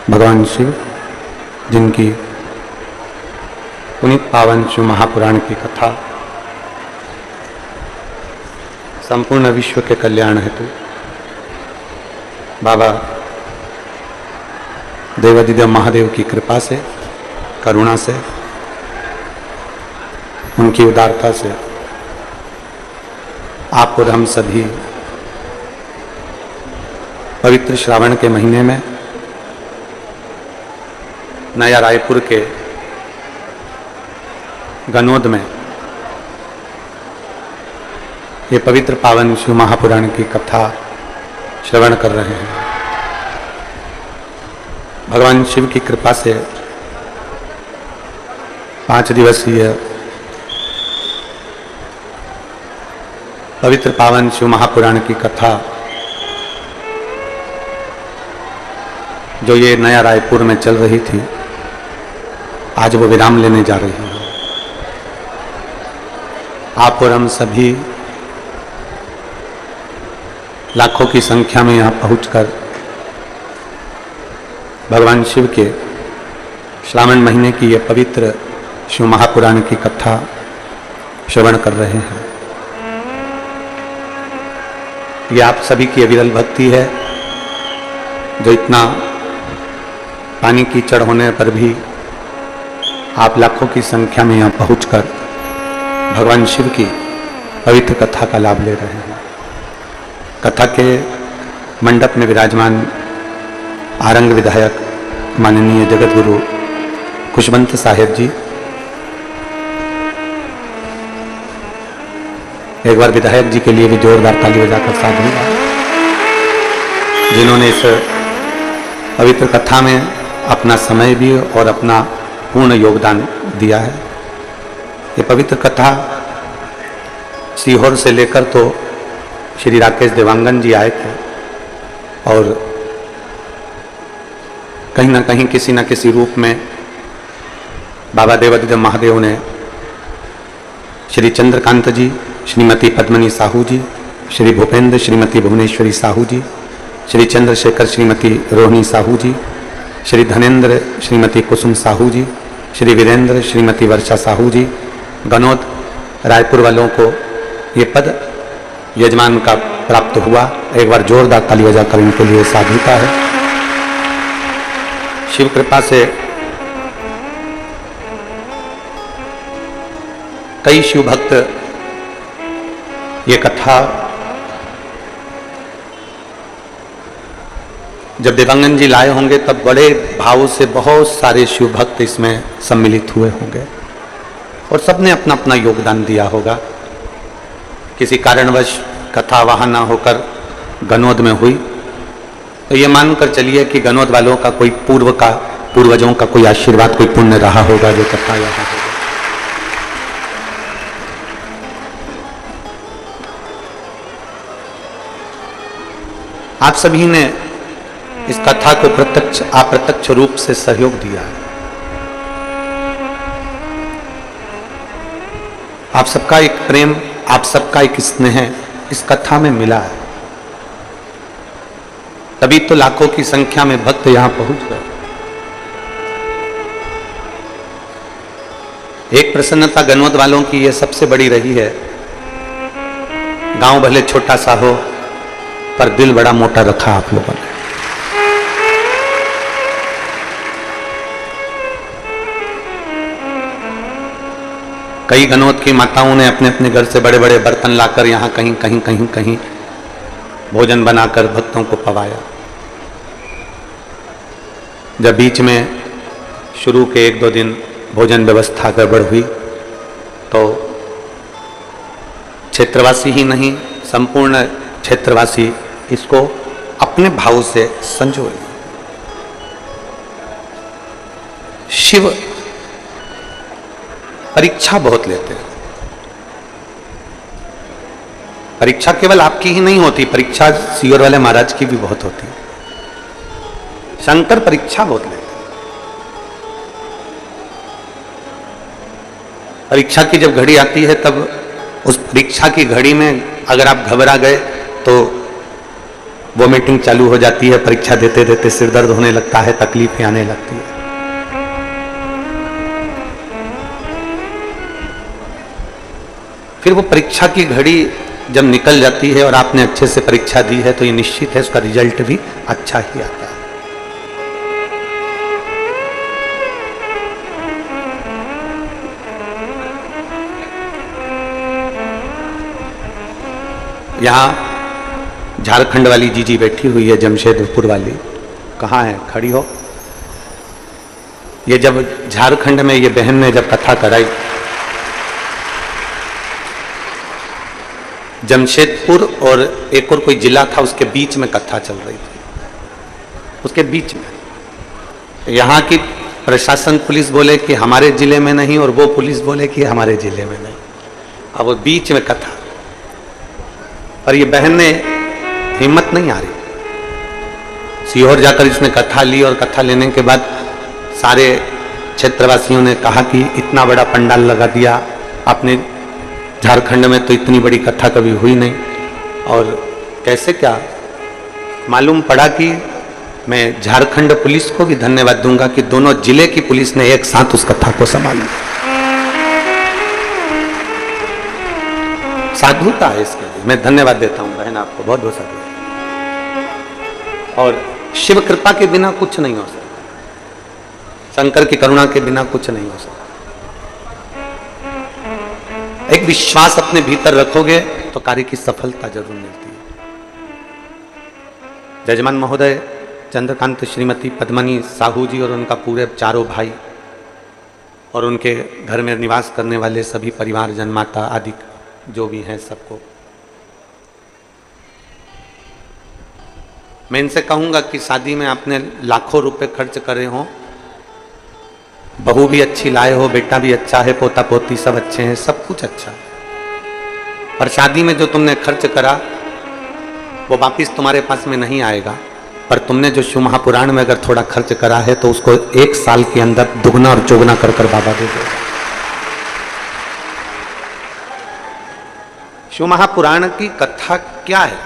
भगवान शिव जिनकी पुनीत पावन शिव महापुराण की कथा संपूर्ण विश्व के कल्याण हेतु बाबा देवादिदेव महादेव की कृपा से, करुणा से, उनकी उदारता से आप और हम सभी पवित्र श्रावण के महीने में नया रायपुर के गनोद में ये पवित्र पावन शिव महापुराण की कथा श्रवण कर रहे हैं। भगवान शिव की कृपा से 5 दिवसीय पवित्र पावन शिव महापुराण की कथा जो ये नया रायपुर में चल रही थी, आज वो विराम लेने जा रही है। आप और हम सभी लाखों की संख्या में यहाँ पहुंचकर भगवान शिव के श्रावण महीने की ये पवित्र शिव महापुराण की कथा श्रवण कर रहे हैं। ये आप सभी की अविरल भक्ति है जो इतना पानी कीचड़ होने पर भी आप लाखों की संख्या में यहाँ पहुंचकर भगवान शिव की पवित्र कथा का लाभ ले रहे हैं। कथा के मंडप में विराजमान आरंग विधायक माननीय जगत गुरु खुशवंत साहेब जी, एक बार विधायक जी के लिए भी जोरदार ताली बजाकर साधुवाद, जिन्होंने इस पवित्र कथा में अपना समय भी और अपना पूर्ण योगदान दिया है। ये पवित्र कथा सीहोर से लेकर तो श्री राकेश देवांगन जी आए थे और कहीं ना कहीं किसी न किसी रूप में बाबा देवादिदेव महादेव ने श्री चंद्रकांत जी, श्रीमती पद्मनी साहू जी, श्री भूपेंद्र श्रीमती भुवनेश्वरी साहू जी, श्री चंद्रशेखर श्रीमती रोहिणी साहू जी, श्री धनेन्द्र श्रीमती कुसुम साहू जी, श्री वीरेंद्र श्रीमती वर्षा साहू जी, गनोद रायपुर वालों को ये पद यजमान का प्राप्त हुआ। एक बार जोरदार ताली बजाकर इनके लिए साधुता है। शिव कृपा से कई शिव भक्त ये कथा जब देवांगन जी लाए होंगे तब बड़े भाव से बहुत सारे शिव भक्त इसमें सम्मिलित हुए होंगे और सबने अपना अपना योगदान दिया होगा। किसी कारणवश कथा वहां ना होकर गनोद में हुई तो ये मानकर चलिए कि गनोद वालों का कोई पूर्वजों का कोई आशीर्वाद, कोई पुण्य रहा होगा जो कथा यहाँ होगा। आप सभी ने इस कथा को प्रत्यक्ष अप्रत्यक्ष रूप से सहयोग दिया है। आप सबका एक प्रेम, आप सबका एक स्नेह इस कथा में मिला है, तभी तो लाखों की संख्या में भक्त यहां पहुंच गए। एक प्रसन्नता गनोद वालों की यह सबसे बड़ी रही है, गांव भले छोटा सा हो पर दिल बड़ा मोटा रखा आप लोगों ने। कई गनोद की माताओं ने अपने अपने घर से बड़े बड़े बर्तन लाकर यहाँ कहीं भोजन बनाकर भक्तों को पवाया। जब बीच में शुरू के 1-2 दिन भोजन व्यवस्था गड़बड़ हुई तो क्षेत्रवासी ही नहीं, संपूर्ण क्षेत्रवासी इसको अपने भाव से संजो लिए। शिव परीक्षा बहुत लेते हैं। परीक्षा केवल आपकी ही नहीं होती, परीक्षा सीहोर वाले महाराज की भी बहुत होती है। शंकर परीक्षा बहुत लेते हैं। परीक्षा की जब घड़ी आती है तब उस परीक्षा की घड़ी में अगर आप घबरा गए तो वोमिटिंग चालू हो जाती है, परीक्षा देते देते सिर दर्द होने लगता है, तकलीफें आने लगती है। फिर वो परीक्षा की घड़ी जब निकल जाती है और आपने अच्छे से परीक्षा दी है तो ये निश्चित है उसका रिजल्ट भी अच्छा ही आता है। यहां झारखंड वाली जीजी बैठी हुई है, जमशेदपुर वाली, कहाँ है? खड़ी हो। ये जब झारखंड में ये बहन ने जब कथा कराई, जमशेदपुर और एक और कोई जिला था उसके बीच में कथा चल रही थी, उसके बीच में यहाँ की प्रशासन पुलिस बोले कि हमारे जिले में नहीं और वो पुलिस बोले कि हमारे जिले में नहीं। अब वो बीच में कथा, पर ये बहन ने हिम्मत नहीं आ रही। सीहोर जाकर इसने कथा ली और कथा लेने के बाद सारे क्षेत्रवासियों ने कहा कि इतना बड़ा पंडाल लगा दिया आपने, झारखंड में तो इतनी बड़ी कथा कभी हुई नहीं। और कैसे क्या मालूम पड़ा कि मैं झारखंड पुलिस को भी धन्यवाद दूंगा कि दोनों जिले की पुलिस ने एक साथ उस कथा को संभाल लिया। साधुता है इसके लिए, मैं धन्यवाद देता हूं बहन आपको, बहुत बहुत साधु। और शिव कृपा के बिना कुछ नहीं हो सकता, शंकर की करुणा के बिना कुछ नहीं हो सकता। एक विश्वास अपने भीतर रखोगे तो कार्य की सफलता जरूर मिलती है। जजमान महोदय चंद्रकांत श्रीमती पद्मनी साहू जी और उनका पूरे चारों भाई और उनके घर में निवास करने वाले सभी परिवारजन, माता आदि जो भी हैं, सबको मैं इनसे कहूंगा कि शादी में आपने लाखों रुपए खर्च करे हों, बहू भी अच्छी लाए हो, बेटा भी अच्छा है, पोता पोती सब अच्छे हैं, सब कुछ अच्छा है, पर शादी में जो तुमने खर्च करा वो वापिस तुम्हारे पास में नहीं आएगा। पर तुमने जो शिव महापुराण में अगर थोड़ा खर्च करा है तो उसको 1 साल के अंदर दुगना और चौगुना कर बाबा दे देगा। शिव महापुराण की कथा क्या है?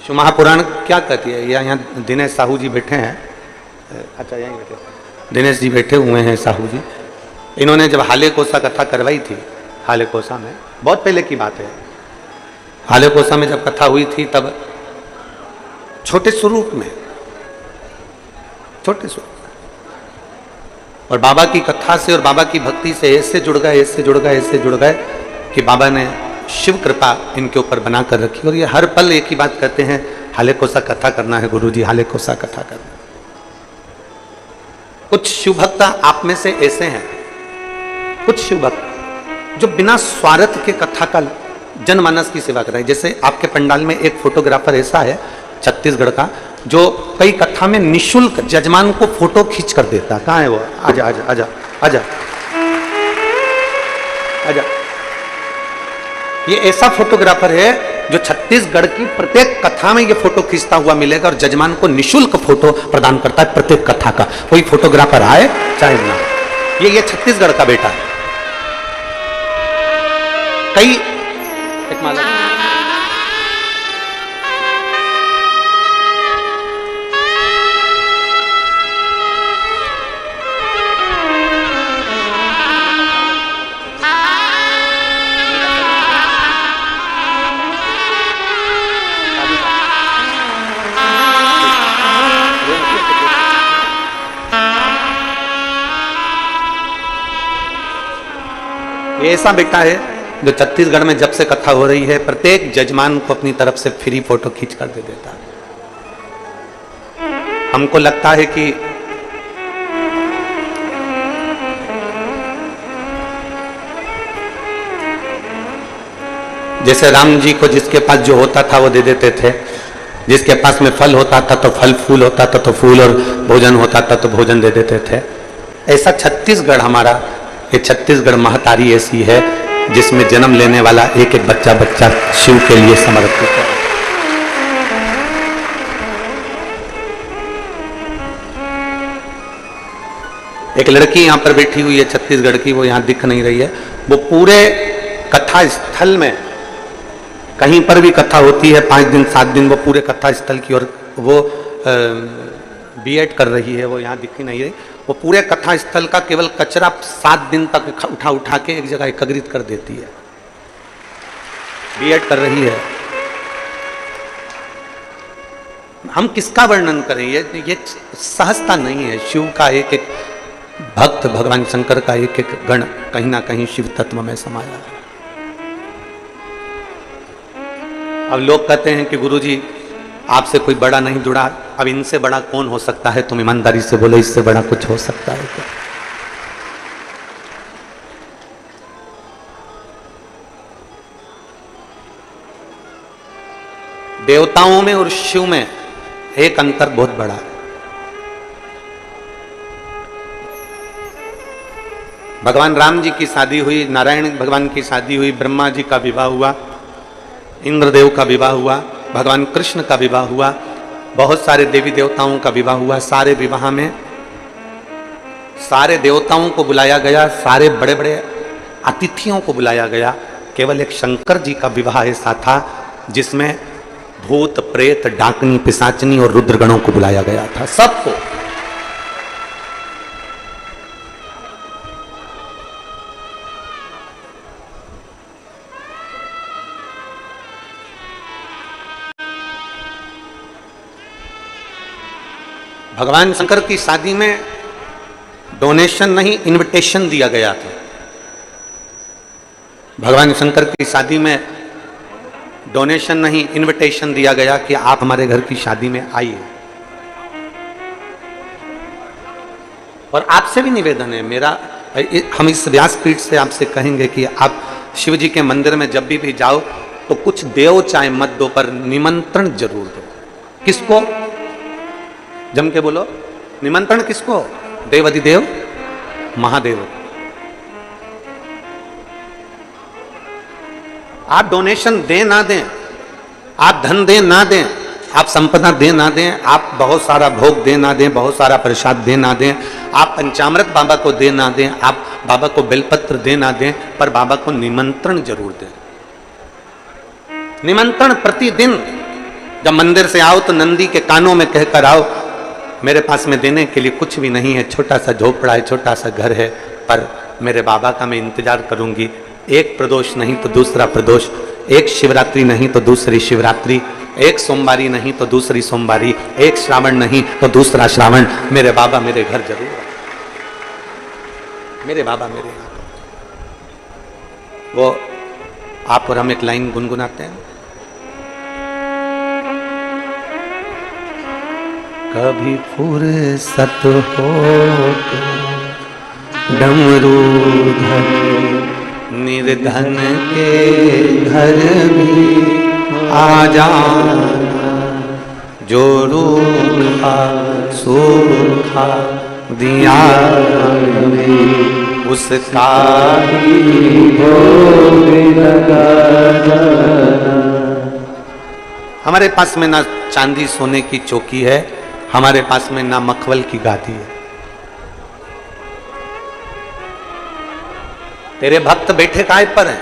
शिव महापुराण क्या कहती है? यहाँ दिनेश साहू जी बैठे हैं, अच्छा यहीं बैठे, दिनेश जी बैठे हुए हैं साहू जी। इन्होंने जब हाले कोसा कथा करवाई थी, हाले कोसा में, बहुत पहले की बात है, हाले कोसा में जब कथा हुई थी तब छोटे स्वरूप में, छोटे स्वरूप, और बाबा की कथा से और बाबा की भक्ति से ऐसे जुड़ गए, ऐसे जुड़ गए, ऐसे जुड़ गए कि बाबा ने शिव कृपा इनके ऊपर बना कर रखी। और ये हर पल एक ही बात कहते हैं, हाले कोसा कथा करना है गुरुजी, हाले कोसा कथा करना। कुछ शिव भक्त आप में से ऐसे हैं, कुछ शिव भक्त जो बिना स्वार्थ के कथा का जनमानस की सेवा कर रहे हैं। जैसे आपके पंडाल में एक फोटोग्राफर ऐसा है छत्तीसगढ़ का, जो कई कथा में निशुल्क जजमान को फोटो खींच कर देता। कहाँ है वो? आजा आजा आजा आजा आजा। ये ऐसा फोटोग्राफर है जो छत्तीसगढ़ की प्रत्येक कथा में ये फोटो खींचता हुआ मिलेगा और जजमान को निशुल्क फोटो प्रदान करता है प्रत्येक कथा का। कोई फोटोग्राफर आए चाहे ना, ये छत्तीसगढ़ का बेटा है। कई एक मालूम ये ऐसा बेटा है जो छत्तीसगढ़ में जब से कथा हो रही है प्रत्येक जजमान को अपनी तरफ से फ्री फोटो खींच कर दे देता है। हमको लगता है कि जैसे राम जी को जिसके पास जो होता था वो दे देते थे, जिसके पास में फल होता था तो फल, फूल होता था तो फूल, और भोजन होता था तो भोजन दे देते थे। ऐसा छत्तीसगढ़ हमारा, ये छत्तीसगढ़ महतारी ऐसी है जिसमें जन्म लेने वाला एक एक बच्चा बच्चा शिव के लिए समर्पित है। एक लड़की यहां पर बैठी हुई है छत्तीसगढ़ की, वो यहां दिख नहीं रही है, वो पूरे कथा स्थल में कहीं पर भी कथा होती है 5 दिन 7 दिन, वो पूरे कथा स्थल की और वो बीएड कर रही है, वो यहाँ दिखी नहीं रही, वो पूरे कथा स्थल का केवल कचरा 7 दिन तक उठा उठा के एक जगह एकत्रित कर देती है, बीएड कर रही है। हम किसका वर्णन करें, ये सहजता नहीं है। शिव का एक एक भक्त, भगवान शंकर का एक एक गण कहीं ना कहीं शिव तत्व में समाया है। अब लोग कहते हैं कि गुरुजी आपसे कोई बड़ा नहीं जुड़ा, अब इनसे बड़ा कौन हो सकता है? तुम ईमानदारी से बोलो, इससे बड़ा कुछ हो सकता है क्या? देवताओं में और शिव में एक अंतर बहुत बड़ा है। भगवान राम जी की शादी हुई, नारायण भगवान की शादी हुई, ब्रह्मा जी का विवाह हुआ, इंद्रदेव का विवाह हुआ, भगवान कृष्ण का विवाह हुआ, बहुत सारे देवी देवताओं का विवाह हुआ। सारे विवाह में सारे देवताओं को बुलाया गया, सारे बड़े बड़े अतिथियों को बुलाया गया। केवल एक शंकर जी का विवाह ऐसा था जिसमें भूत प्रेत डाकनी पिशाचनी और रुद्रगणों को बुलाया गया था, सबको। भगवान शंकर की शादी में डोनेशन नहीं, इनविटेशन दिया गया था। भगवान शंकर की शादी में डोनेशन नहीं, इनविटेशन दिया गया कि आप हमारे घर की शादी में आइए। और आपसे भी निवेदन है मेरा, हम इस व्यासपीठ से आपसे कहेंगे कि आप शिव जी के मंदिर में जब भी जाओ तो कुछ देव चाहे मत दो, पर निमंत्रण जरूर दो। किसको? जम के बोलो, निमंत्रण किसको? देवाधिदेव महादेव। आप डोनेशन दें ना दें, आप धन दें ना दें, आप संपदा दें ना दें, आप बहुत सारा भोग दें ना दें, बहुत सारा प्रसाद दें ना दें, आप पंचामृत बाबा को दें ना दें, आप बाबा को बेलपत्र दें ना दें, पर बाबा को निमंत्रण जरूर दें। निमंत्रण प्रतिदिन जब मंदिर से आओ तो नंदी के कानों में कहकर आओ, मेरे पास में देने के लिए कुछ भी नहीं है, छोटा सा झोपड़ा है, छोटा सा घर है, पर मेरे बाबा का मैं इंतजार करूंगी। एक प्रदोष नहीं तो दूसरा प्रदोष, एक शिवरात्रि नहीं तो दूसरी शिवरात्रि, एक सोमवारी नहीं तो दूसरी सोमवारी, एक श्रावण नहीं तो दूसरा श्रावण, मेरे बाबा मेरे घर जरूर आए, मेरे बाबा मेरे यहाँ। वो आप और हम एक लाइन गुनगुनाते हैं। कभी फुर्सत हो तो डमरूधर निर्धन के घर भी आ जाना, जो रूखा सूखा दिया उसका ही भोग लगा जाना। हमारे पास में ना चांदी सोने की चौकी है, हमारे पास में ना मखमल की गादी है। तेरे भक्त बैठे काय पर हैं?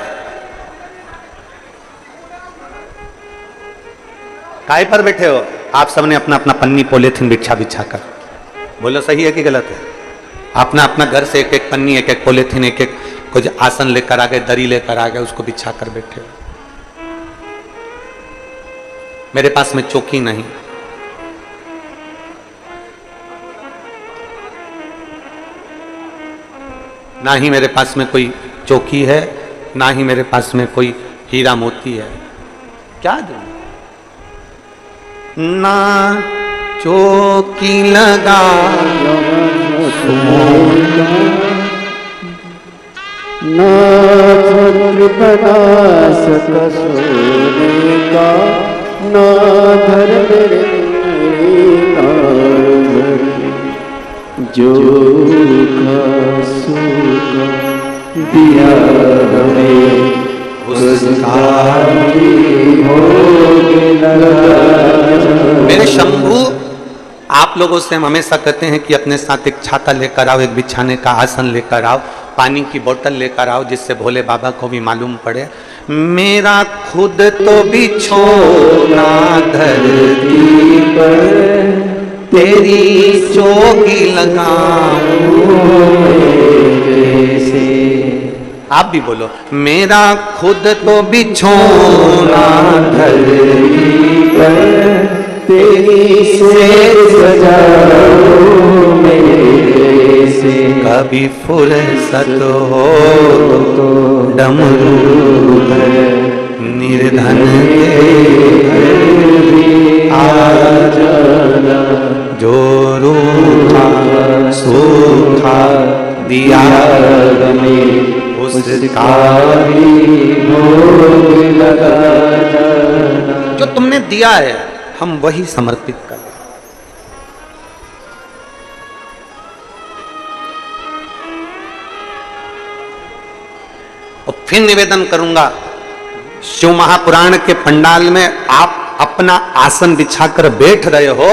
काय पर बैठे हो? आप सबने अपना अपना पन्नी पॉलीथिन बिछा बिछा कर, बोलो सही है कि गलत है? अपना अपना घर से एक एक पन्नी, एक एक पॉलीथिन, एक एक कुछ आसन लेकर आ गए, दरी लेकर आ गए, उसको बिछा कर बैठे हो। मेरे पास में चौकी नहीं, ना ही मेरे पास में कोई चौकी है, ना ही मेरे पास में कोई हीरा मोती है। क्या दूं? ना चौकी लगा ना छत्र बना सका सोने का, ना घर जो सूखा दिया हमें उसका भोग लगा। मेरे शंभू, आप लोगों से हम हमेशा कहते हैं कि अपने साथ एक छाता लेकर आओ, एक बिछाने का आसन लेकर आओ, पानी की बोतल लेकर आओ, जिससे भोले बाबा को भी मालूम पड़े। मेरा खुद तो बिछोना धरती पर तेरी चोगी लगाऊं से। आप भी बोलो, मेरा खुद तो बिछोना धरती पर तेरी सेज सजाऊं मेरे से। कभी फुर्सत हो तो डमरू निर्धन के आ जाना। जो रूठा सूखा दिया हमें उसका भी भोग लगा जाना। जो तुमने दिया है हम वही समर्पित कर। और फिर निवेदन करूंगा, शिव महापुराण के पंडाल में आप अपना आसन बिछाकर बैठ रहे हो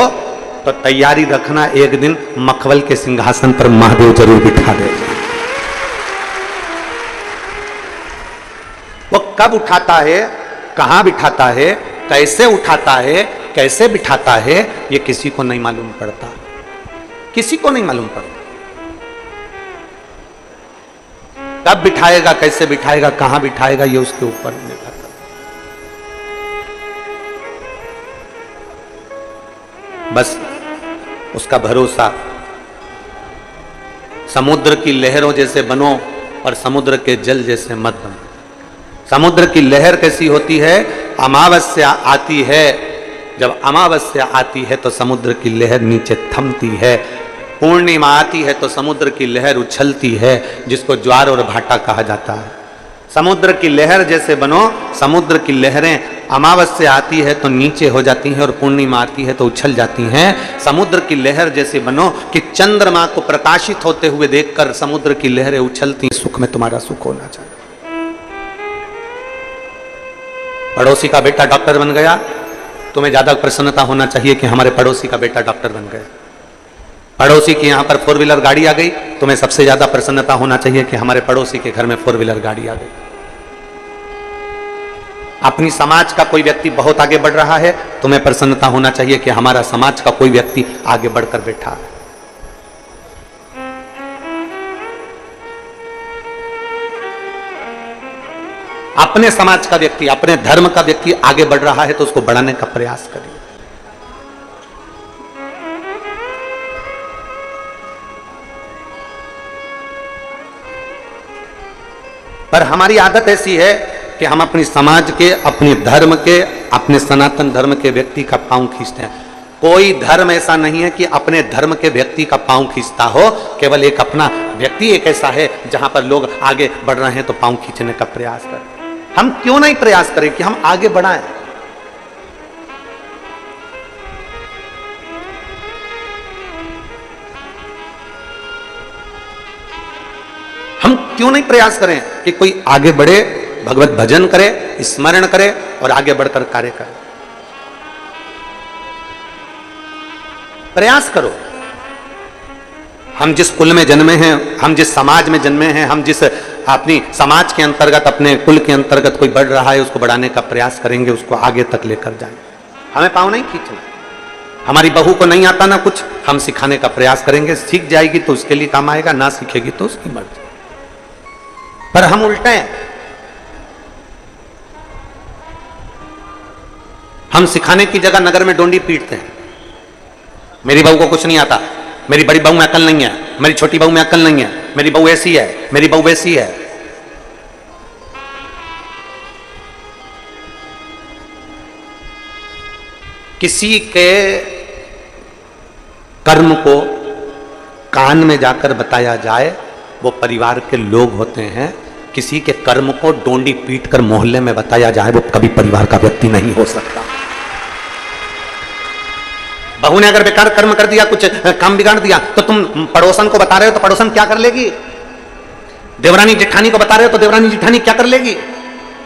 तो तैयारी रखना, एक दिन मखवल के सिंहासन पर महादेव जरूर बिठा देगा। वो कब उठाता है, कहां बिठाता है, कैसे उठाता है, कैसे बिठाता है, ये किसी को नहीं मालूम पड़ता, किसी को नहीं मालूम पड़ता। कब बिठाएगा, कैसे बिठाएगा, कहां बिठाएगा, ये उसके ऊपर निर्भर करता। बस उसका भरोसा, समुद्र की लहरों जैसे बनो और समुद्र के जल जैसे मत बनो। समुद्र की लहर कैसी होती है, अमावस्या आती है, जब अमावस्या आती है तो समुद्र की लहर नीचे थमती है, पूर्णिमा आती है तो समुद्र की लहर उछलती है, जिसको ज्वार और भाटा कहा जाता है। समुद्र की लहर जैसे बनो, समुद्र की लहरें अमावस्या आती है तो नीचे हो जाती हैं और पूर्णिमा आती है तो उछल जाती हैं। समुद्र की लहर जैसे बनो कि चंद्रमा को प्रकाशित होते हुए देखकर समुद्र की लहरें उछलती, सुख में तुम्हारा सुख होना चाहिए। पड़ोसी का बेटा डॉक्टर बन गया, तुम्हें ज्यादा प्रसन्नता होना चाहिए कि हमारे पड़ोसी का बेटा डॉक्टर बन गया। पड़ोसी की यहां पर 4 व्हीलर गाड़ी आ गई, तुम्हें सबसे ज्यादा प्रसन्नता होना चाहिए कि हमारे पड़ोसी के घर में 4 व्हीलर गाड़ी आ गई। अपनी समाज का कोई व्यक्ति बहुत आगे बढ़ रहा है, तुम्हें प्रसन्नता होना चाहिए कि हमारा समाज का कोई व्यक्ति आगे बढ़कर बैठा है। अपने समाज का व्यक्ति, अपने धर्म का व्यक्ति आगे बढ़ रहा है तो उसको बढ़ाने का प्रयास करिए। पर हमारी आदत ऐसी है कि हम अपनी समाज के, अपने धर्म के, अपने सनातन धर्म के व्यक्ति का पांव खींचते हैं। कोई धर्म ऐसा नहीं है कि अपने धर्म के व्यक्ति का पांव खींचता हो, केवल एक अपना व्यक्ति एक ऐसा है जहां पर लोग आगे बढ़ रहे हैं तो पांव खींचने का प्रयास करें। हम क्यों नहीं प्रयास करें कि हम आगे बढ़ाएं? हम क्यों नहीं प्रयास करें कि कोई आगे बढ़े, भगवत भजन करे, स्मरण करे और आगे बढ़कर कार्य करे? प्रयास करो। हम जिस कुल में जन्मे हैं, हम जिस समाज में जन्मे हैं, हम जिस अपनी समाज के अंतर्गत, अपने कुल के अंतर्गत कोई बढ़ रहा है, उसको बढ़ाने का प्रयास करेंगे, उसको आगे तक लेकर जाएंगे। हमें पाँव नहीं खींचना। हमारी बहू को नहीं आता ना कुछ, हम सिखाने का प्रयास करेंगे, सीख जाएगी तो उसके लिए काम आएगा, ना सीखेगी तो उसकी मर्जी। पर हम उल्टे हैं, हम सिखाने की जगह नगर में डोंडी पीटते हैं। मेरी बहू को कुछ नहीं आता, मेरी बड़ी बहू में अकल नहीं है, मेरी छोटी बहू में अकल नहीं है, मेरी बहू ऐसी है, मेरी बहू वैसी है। किसी के कर्म को कान में जाकर बताया जाए, वो परिवार के लोग होते हैं। किसी के कर्म को डोंडी पीट कर मोहल्ले में बताया जाए, वो कभी परिवार का व्यक्ति नहीं हो सकता। बहू ने अगर बेकार कर्म कर दिया, कुछ काम बिगाड़ दिया, तो तुम पड़ोसन को बता रहे हो तो पड़ोसन क्या कर लेगी? देवरानी जेठानी को बता रहे हो तो देवरानी जेठानी क्या कर लेगी?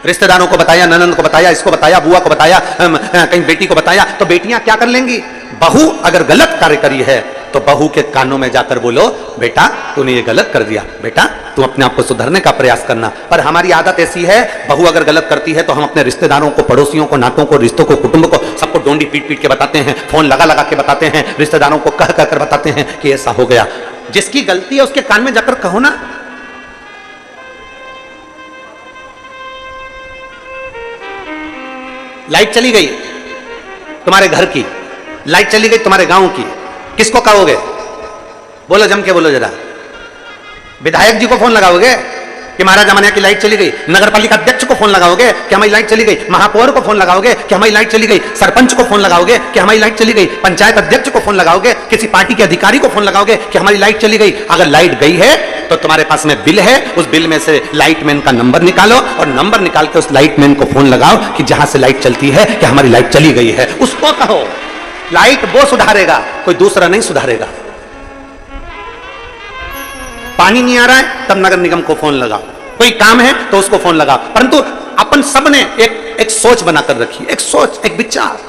रिश्तेदारों को बताया, ननंद को बताया, इसको बताया, बुआ को बताया, कहीं बेटी को बताया, तो बेटियां क्या कर लेंगी? बहू अगर गलत कार्य करी है तो बहू के कानों में जाकर बोलो, बेटा तूने ये गलत कर दिया, बेटा तू अपने आप को सुधारने का प्रयास करना। पर हमारी आदत ऐसी है, बहू अगर गलत करती है तो हम अपने रिश्तेदारों को, पड़ोसियों को, नातों को, रिश्तों को, कुटुंब को, सबको डोंडी पीट पीट के बताते हैं, फोन लगा लगा के बताते हैं, रिश्तेदारों को कह कर बताते हैं कि ऐसा हो गया। जिसकी गलती है उसके कान में जाकर कहो ना। लाइट चली गई तुम्हारे घर की, लाइट चली गई तुम्हारे गांव की, किसको कहोगे? बोलो, जम के बोलो जरा। विधायक जी को फोन लगाओगे कि महाराज हमारे यहाँ की लाइट चली गई? नगर पालिका अध्यक्ष को फोन लगाओगे कि हमारी लाइट चली गई? महापौर को फोन लगाओगे कि हमारी लाइट चली गई? सरपंच को फोन लगाओगे कि हमारी लाइट चली गई? पंचायत अध्यक्ष को फोन लगाओगे? किसी पार्टी के अधिकारी को फोन लगाओगे कि हमारी लाइट चली गई? अगर लाइट गई है तो तुम्हारे पास में बिल है, उस बिल में से लाइटमैन का नंबर निकालो और नंबर निकाल के उस लाइटमैन को फोन लगाओ कि जहां से लाइट चलती है कि हमारी लाइट चली गई है। उसको कहो, लाइट वो सुधारेगा, कोई दूसरा नहीं सुधारेगा। पानी नहीं आ रहा है तब नगर निगम को फोन लगाओ, कोई काम है तो उसको फोन लगाओ। परंतु अपन सबने एक सोच बनाकर रखी, एक सोच, एक विचार।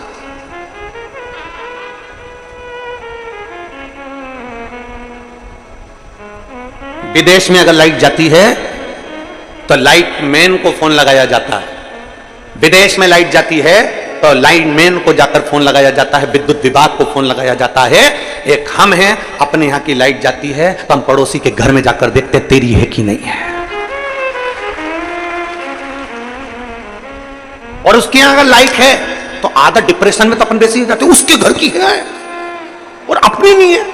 विदेश में अगर लाइट जाती है तो लाइटमैन को फोन लगाया जाता है। विदेश में लाइट जाती है तो लाइटमैन को जाकर फोन लगाया जाता है, विद्युत विभाग को फोन लगाया जाता है। एक हम हैं, अपने यहां की लाइट जाती है तो हम पड़ोसी के घर में जाकर देखते तेरी है कि नहीं है। और उसके यहां अगर लाइट है तो आधा डिप्रेशन में तो अपन वैसे ही जाते, उसके घर की है और अपनी नहीं है।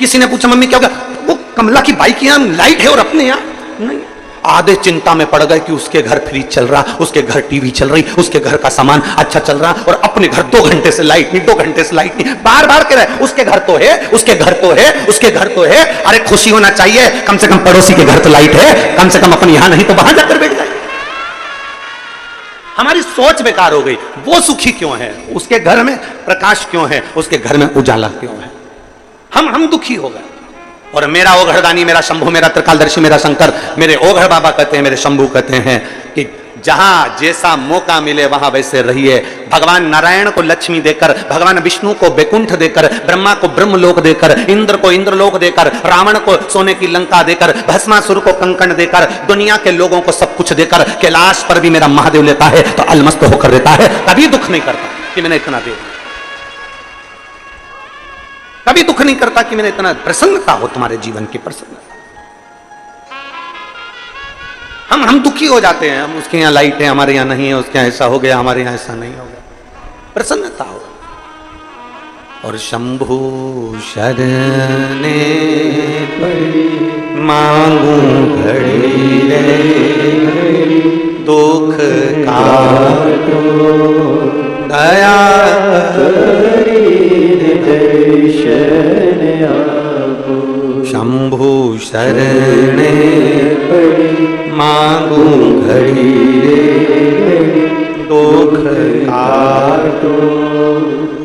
किसी ने पूछा मम्मी क्या हो गया? वो कमला की बाइक के यहां लाइट है और अपने यहां नहीं। आधे चिंता में पड़ गए कि उसके घर फ्रिज चल रहा, उसके घर टीवी चल रही, उसके घर का सामान अच्छा चल रहा और अपने घर 2 घंटे से लाइट नहीं, 2 घंटे से लाइट नहीं। बार बार कह रहे उसके घर तो है, उसके घर तो है, उसके घर तो है। अरे खुशी होना चाहिए, कम से कम पड़ोसी के घर तो लाइट है, कम से कम अपन यहां नहीं तो वहां जाकर बैठ जाए। हमारी सोच बेकार हो गई। वो सुखी क्यों है? उसके घर में प्रकाश क्यों है? उसके घर में उजाला क्यों है? हम दुखी हो गए। और मेरा ओघड़दानी, मेरा शंभू, मेरा त्रिकालदर्शी, मेरा शंकर, मेरे ओघड़ बाबा कहते हैं, मेरे शंभू कहते हैं कि जहां जैसा मौका मिले वहां वैसे रहिए। भगवान नारायण को लक्ष्मी देकर, भगवान विष्णु को बैकुंठ देकर, ब्रह्मा को ब्रह्मलोक देकर, इंद्र को इंद्रलोक देकर, रावण को सोने की लंका देकर, भस्मासुर को कंकण देकर, दुनिया के लोगों को सब कुछ देकर कैलाश पर भी मेरा महादेव लेता है तो अलमस्त होकर देता है। कभी दुख नहीं करता कि मैंने इतना दे दिया, कभी दुख नहीं करता कि मैंने इतना। प्रसन्नता हो तुम्हारे जीवन की, प्रसन्नता। हम दुखी हो जाते हैं, हम उसके यहां लाइट है हमारे यहां नहीं है, उसके यहां ऐसा हो गया हमारे यहां ऐसा नहीं हो गया। प्रसन्नता हो। और शंभु शरणे पड़ी मांगू घड़ी रे, दुख काटो दया दर्शन आपो। शंभु शरणे मांगू घड़ी रे, दुख काटो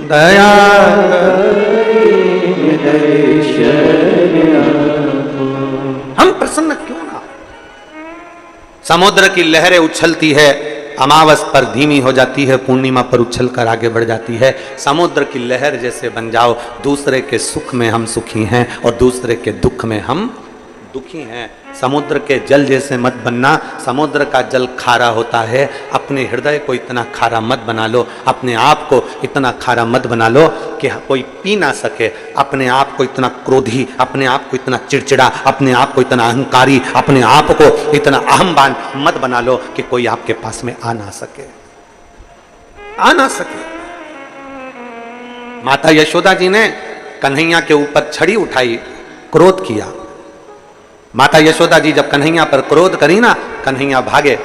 दया दर्शन आपो। हम प्रसन्न क्यों ना? समुद्र की लहरें उछलती है, अमावस पर धीमी हो जाती है, पूर्णिमा पर उछलकर आगे बढ़ जाती है। समुद्र की लहर जैसे बन जाओ, दूसरे के सुख में हम सुखी हैं और दूसरे के दुख में हम दुखी हैं। समुद्र के जल जैसे मत बनना, समुद्र का जल खारा होता है। अपने हृदय को इतना खारा मत बना लो, अपने आप को इतना खारा मत बना लो कि कोई पी ना सके। अपने आप को इतना क्रोधी, अपने आप को इतना चिड़चिड़ा, अपने आप को इतना अहंकारी, अपने आप को इतना अहमवान मत बना लो कि कोई आपके पास में आ ना सके, आ ना सके। माता यशोदा जी ने कन्हैया के ऊपर छड़ी उठाई, क्रोध किया। माता यशोदा जी जब कन्हैया पर क्रोध करी ना, कन्हैया भागे,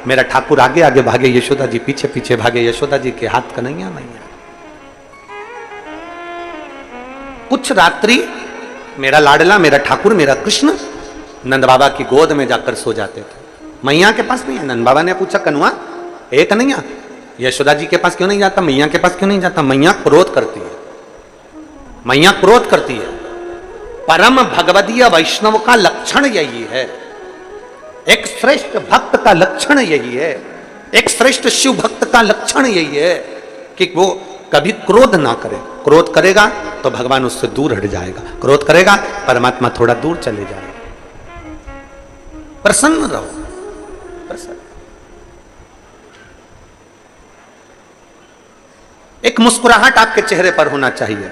मेरा ठाकुर आगे आगे भागे, यशोदा जी पीछे पीछे भागे। यशोदा जी के हाथ कन्हैया नहीं है। कुछ रात्रि मेरा लाडला, मेरा ठाकुर, मेरा कृष्ण नंद बाबा की गोद में जाकर सो जाते थे। मैया के पास नहीं है। नंद बाबा ने पूछा, कन्हैया ए कन्हैया, यशोदा जी के पास क्यों नहीं जाता, मैया के पास क्यों नहीं जाता? मैया क्रोध करती है, मैया क्रोध करती है। परम भगवदीय वैष्णव का लक्षण यही है, एक श्रेष्ठ भक्त का लक्षण यही है, एक श्रेष्ठ शिव भक्त का लक्षण यही है कि वो कभी क्रोध ना करे। क्रोध करेगा तो भगवान उससे दूर हट जाएगा। क्रोध करेगा, परमात्मा थोड़ा दूर चले जाएगा। प्रसन्न रहो, प्रसन्न। एक मुस्कुराहट आपके चेहरे पर होना चाहिए।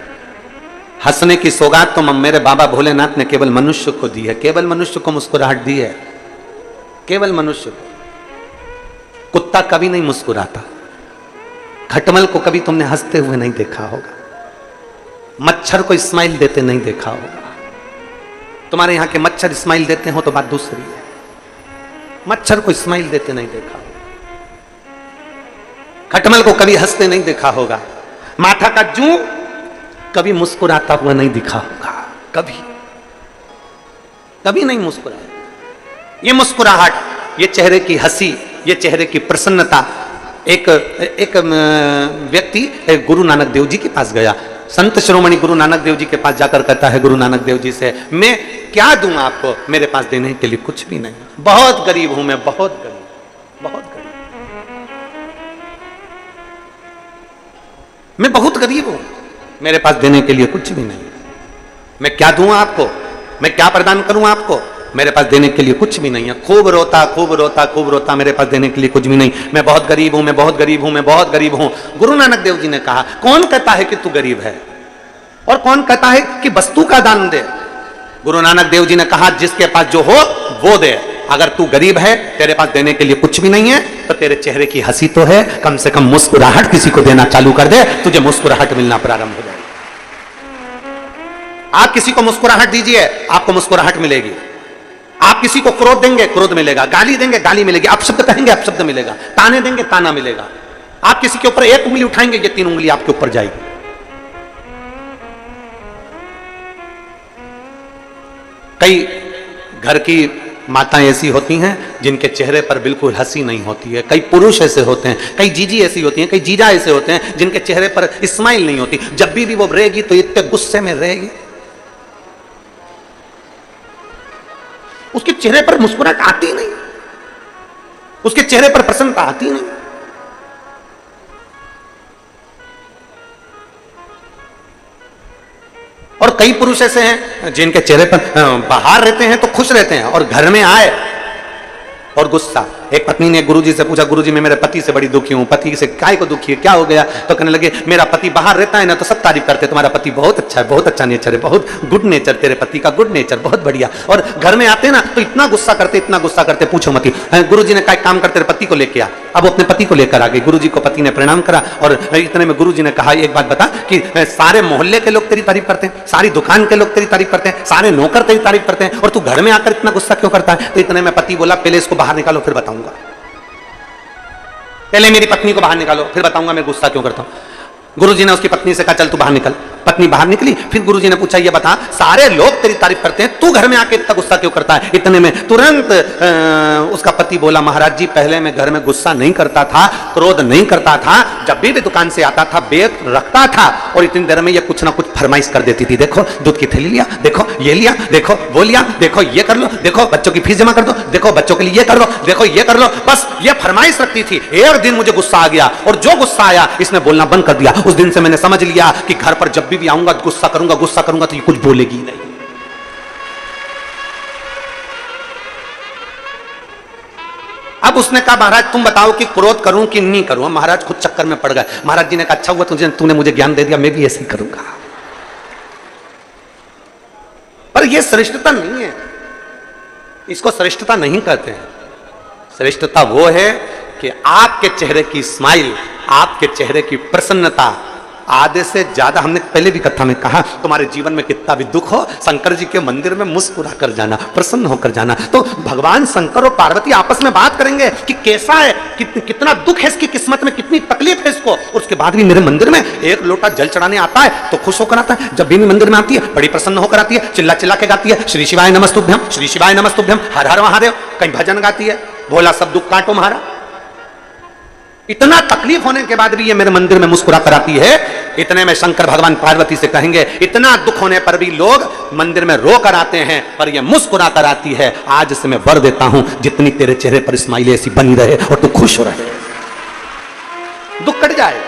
हंसने की सौगात तो मेरे बाबा भोलेनाथ ने केवल मनुष्य को दी है, केवल मनुष्य को मुस्कुराहट दी है, केवल मनुष्य को। कुत्ता कभी नहीं मुस्कुराता, खटमल को कभी तुमने हंसते हुए नहीं देखा होगा, मच्छर को स्माइल देते नहीं देखा होगा। तुम्हारे यहां के मच्छर स्माइल देते हो तो बात दूसरी है, मच्छर को स्माइल देते नहीं देखा होगा, खटमल को कभी हंसते नहीं देखा होगा, माथा का जू कभी मुस्कुराता हुआ नहीं दिखा होगा, कभी कभी नहीं मुस्कुराया। ये मुस्कुराहट, ये चेहरे की हंसी, ये चेहरे की प्रसन्नता। एक व्यक्ति गुरु नानक देव जी के पास गया, संत शिरोमणि गुरु नानक देव जी के पास जाकर कहता है गुरु नानक देव जी से, मैं क्या दूं आपको, मेरे पास देने के लिए कुछ भी नहीं, बहुत गरीब हूं मैं, बहुत गरीब, बहुत गरीब, मैं बहुत गरीब हूं, मेरे पास देने के लिए कुछ भी नहीं, मैं क्या दूं आपको, मैं क्या प्रदान करूं आपको, मेरे पास देने के लिए कुछ भी नहीं है। खूब रोता, खूब रोता, खूब रोता, मेरे पास देने के लिए कुछ भी नहीं, मैं बहुत गरीब हूं, मैं बहुत गरीब हूं, मैं बहुत गरीब हूं। गुरु नानक देव जी ने कहा, कौन कहता है कि तू गरीब है और कौन कहता है कि वस्तु का दान दे? गुरु नानक देव जी ने कहा, जिसके पास जो हो वो दे। अगर तू गरीब है, तेरे पास देने के लिए कुछ भी नहीं है, तो तेरे चेहरे की हंसी तो है, कम से कम मुस्कुराहट किसी को देना चालू कर दे, तुझे मुस्कुराहट मिलना प्रारंभ हो जाएगी। आप किसी को मुस्कुराहट दीजिए, आपको मुस्कुराहट मिलेगी। आप किसी को क्रोध देंगे, क्रोध मिलेगा, गाली देंगे, गाली मिलेगी, आप शब्द कहेंगे, आप शब्द मिलेगा, ताने देंगे, ताना मिलेगा। आप किसी के ऊपर एक उंगली उठाएंगे, ये 3 उंगली आपके ऊपर जाएगी। कई घर की माताएं ऐसी होती हैं जिनके चेहरे पर बिल्कुल हंसी नहीं होती है, कई पुरुष ऐसे होते हैं, कई जीजी ऐसी होती हैं, कई जीजा ऐसे होते हैं जिनके चेहरे पर स्माइल नहीं होती। जब भी वो रहेगी तो इतने गुस्से में रहेगी, उसके चेहरे पर मुस्कुराहट आती नहीं, उसके चेहरे पर प्रसन्नता आती नहीं। और कई पुरुष ऐसे हैं जिनके चेहरे पर बाहर रहते हैं तो खुश रहते हैं और घर में आए और गुस्सा। एक पत्नी ने गुरुजी से पूछा, गुरुजी मैं मेरे पति से बड़ी दुखी हूं। पति से काय को दुखी है, क्या हो गया? तो कहने लगे, मेरा पति बाहर रहता है ना तो सब तारीफ करते, तुम्हारा पति बहुत अच्छा है, बहुत अच्छा नेचर है, बहुत गुड नेचर, तेरे पति का गुड नेचर बहुत बढ़िया। और घर में आते ना तो इतना गुस्सा करते, इतना गुस्सा करते, पूछो मत। गुरुजी ने कहा काम कर, तेरे पति को लेके आ। अब वो अपने पति को लेकर आ गई। गुरुजी को पति ने प्रणाम करा और इतने में गुरुजी ने कहा, एक बात बता कि सारे मोहल्ले के लोग तेरी तारीफ करते हैं, सारी दुकान के लोग तेरी तारीफ करते हैं, सारे नौकर तेरी तारीफ करते हैं, और तू घर में आकर इतना गुस्सा क्यों करता है? तो इतने में पति बोला, पहले इसको बाहर निकालो फिर बताऊंगा, पहले मेरी पत्नी को बाहर निकालो फिर बताऊंगा मैं गुस्सा क्यों करता हूं। गुरुजी ने उसकी पत्नी से कहा, चल तू बाहर निकल। पत्नी बाहर निकली। फिर गुरुजी ने पूछा, ये बता, सारे लोग तेरी तारीफ करते हैं, तू घर में आके इतना गुस्सा क्यों करता है? इतने में तुरंत उसका पति बोला, महाराज जी पहले मैं घर में गुस्सा नहीं करता था, क्रोध नहीं करता था, जब भी दुकान से आता था बैग रखता था और इतनी देर में ये कुछ ना कुछ फरमाइश कर देती थी, देखो दूध की थैली लिया, देखो ये लिया, देखो वो लिया, देखो ये कर लो, देखो बच्चों की फीस जमा कर दो, देखो बच्चों के लिए ये कर लो, देखो ये कर लो, बस ये फरमाइश रखती थी। एक दिन मुझे गुस्सा आ गया और जो गुस्सा आया इसने बोलना बंद कर दिया। उस दिन से मैंने समझ लिया कि घर पर जब भी आऊंगा गुस्सा करूंगा तो ये कुछ बोलेगी नहीं। अब उसने कहा, महाराज तुम बताओ कि क्रोध करूं कि नहीं करूं? महाराज खुद चक्कर में पड़ गए। महाराज जी ने कहा, अच्छा हुआ तूने मुझे ज्ञान दे दिया, मैं भी ऐसे ही करूंगा। पर यह श्रेष्ठता नहीं है, इसको श्रेष्ठता नहीं कहते हैं। श्रेष्ठता वो है कि आपके चेहरे की स्माइल, आपके चेहरे की प्रसन्नता आधे से ज्यादा, हमने पहले भी कथा में कहा, तुम्हारे जीवन में कितना भी दुख हो, शंकर जी के मंदिर में मुस्कुरा कर जाना, प्रसन्न होकर जाना। तो भगवान शंकर और पार्वती आपस में बात करेंगे कि कैसा है, कितना दुख है इसकी किस्मत में, कितनी तकलीफ है इसको, और उसके बाद भी मेरे मंदिर में एक लोटा जल चढ़ाने आता है तो खुश होकर आता है। जब भी मंदिर में आती है बड़ी प्रसन्न होकर आती है, चिल्ला चिल्ला के गाती है, श्री शिवाय नमस्तुभ्यम, श्री शिवाय नमस्तुभ्यम, हर हर महादेव, कहीं भजन गाती है, भोला सब दुख काटो महारा। इतना तकलीफ होने के बाद भी ये मेरे मंदिर में मुस्कुरा कर आती है। इतने में शंकर भगवान पार्वती से कहेंगे, इतना दुख होने पर भी लोग मंदिर में रो कर आते हैं पर ये मुस्कुरा कर आती है। आज से मैं वर देता हूं, जितनी तेरे चेहरे पर स्माइल ऐसी बनी रहे और तू खुश हो रहे, दुख कट जाए।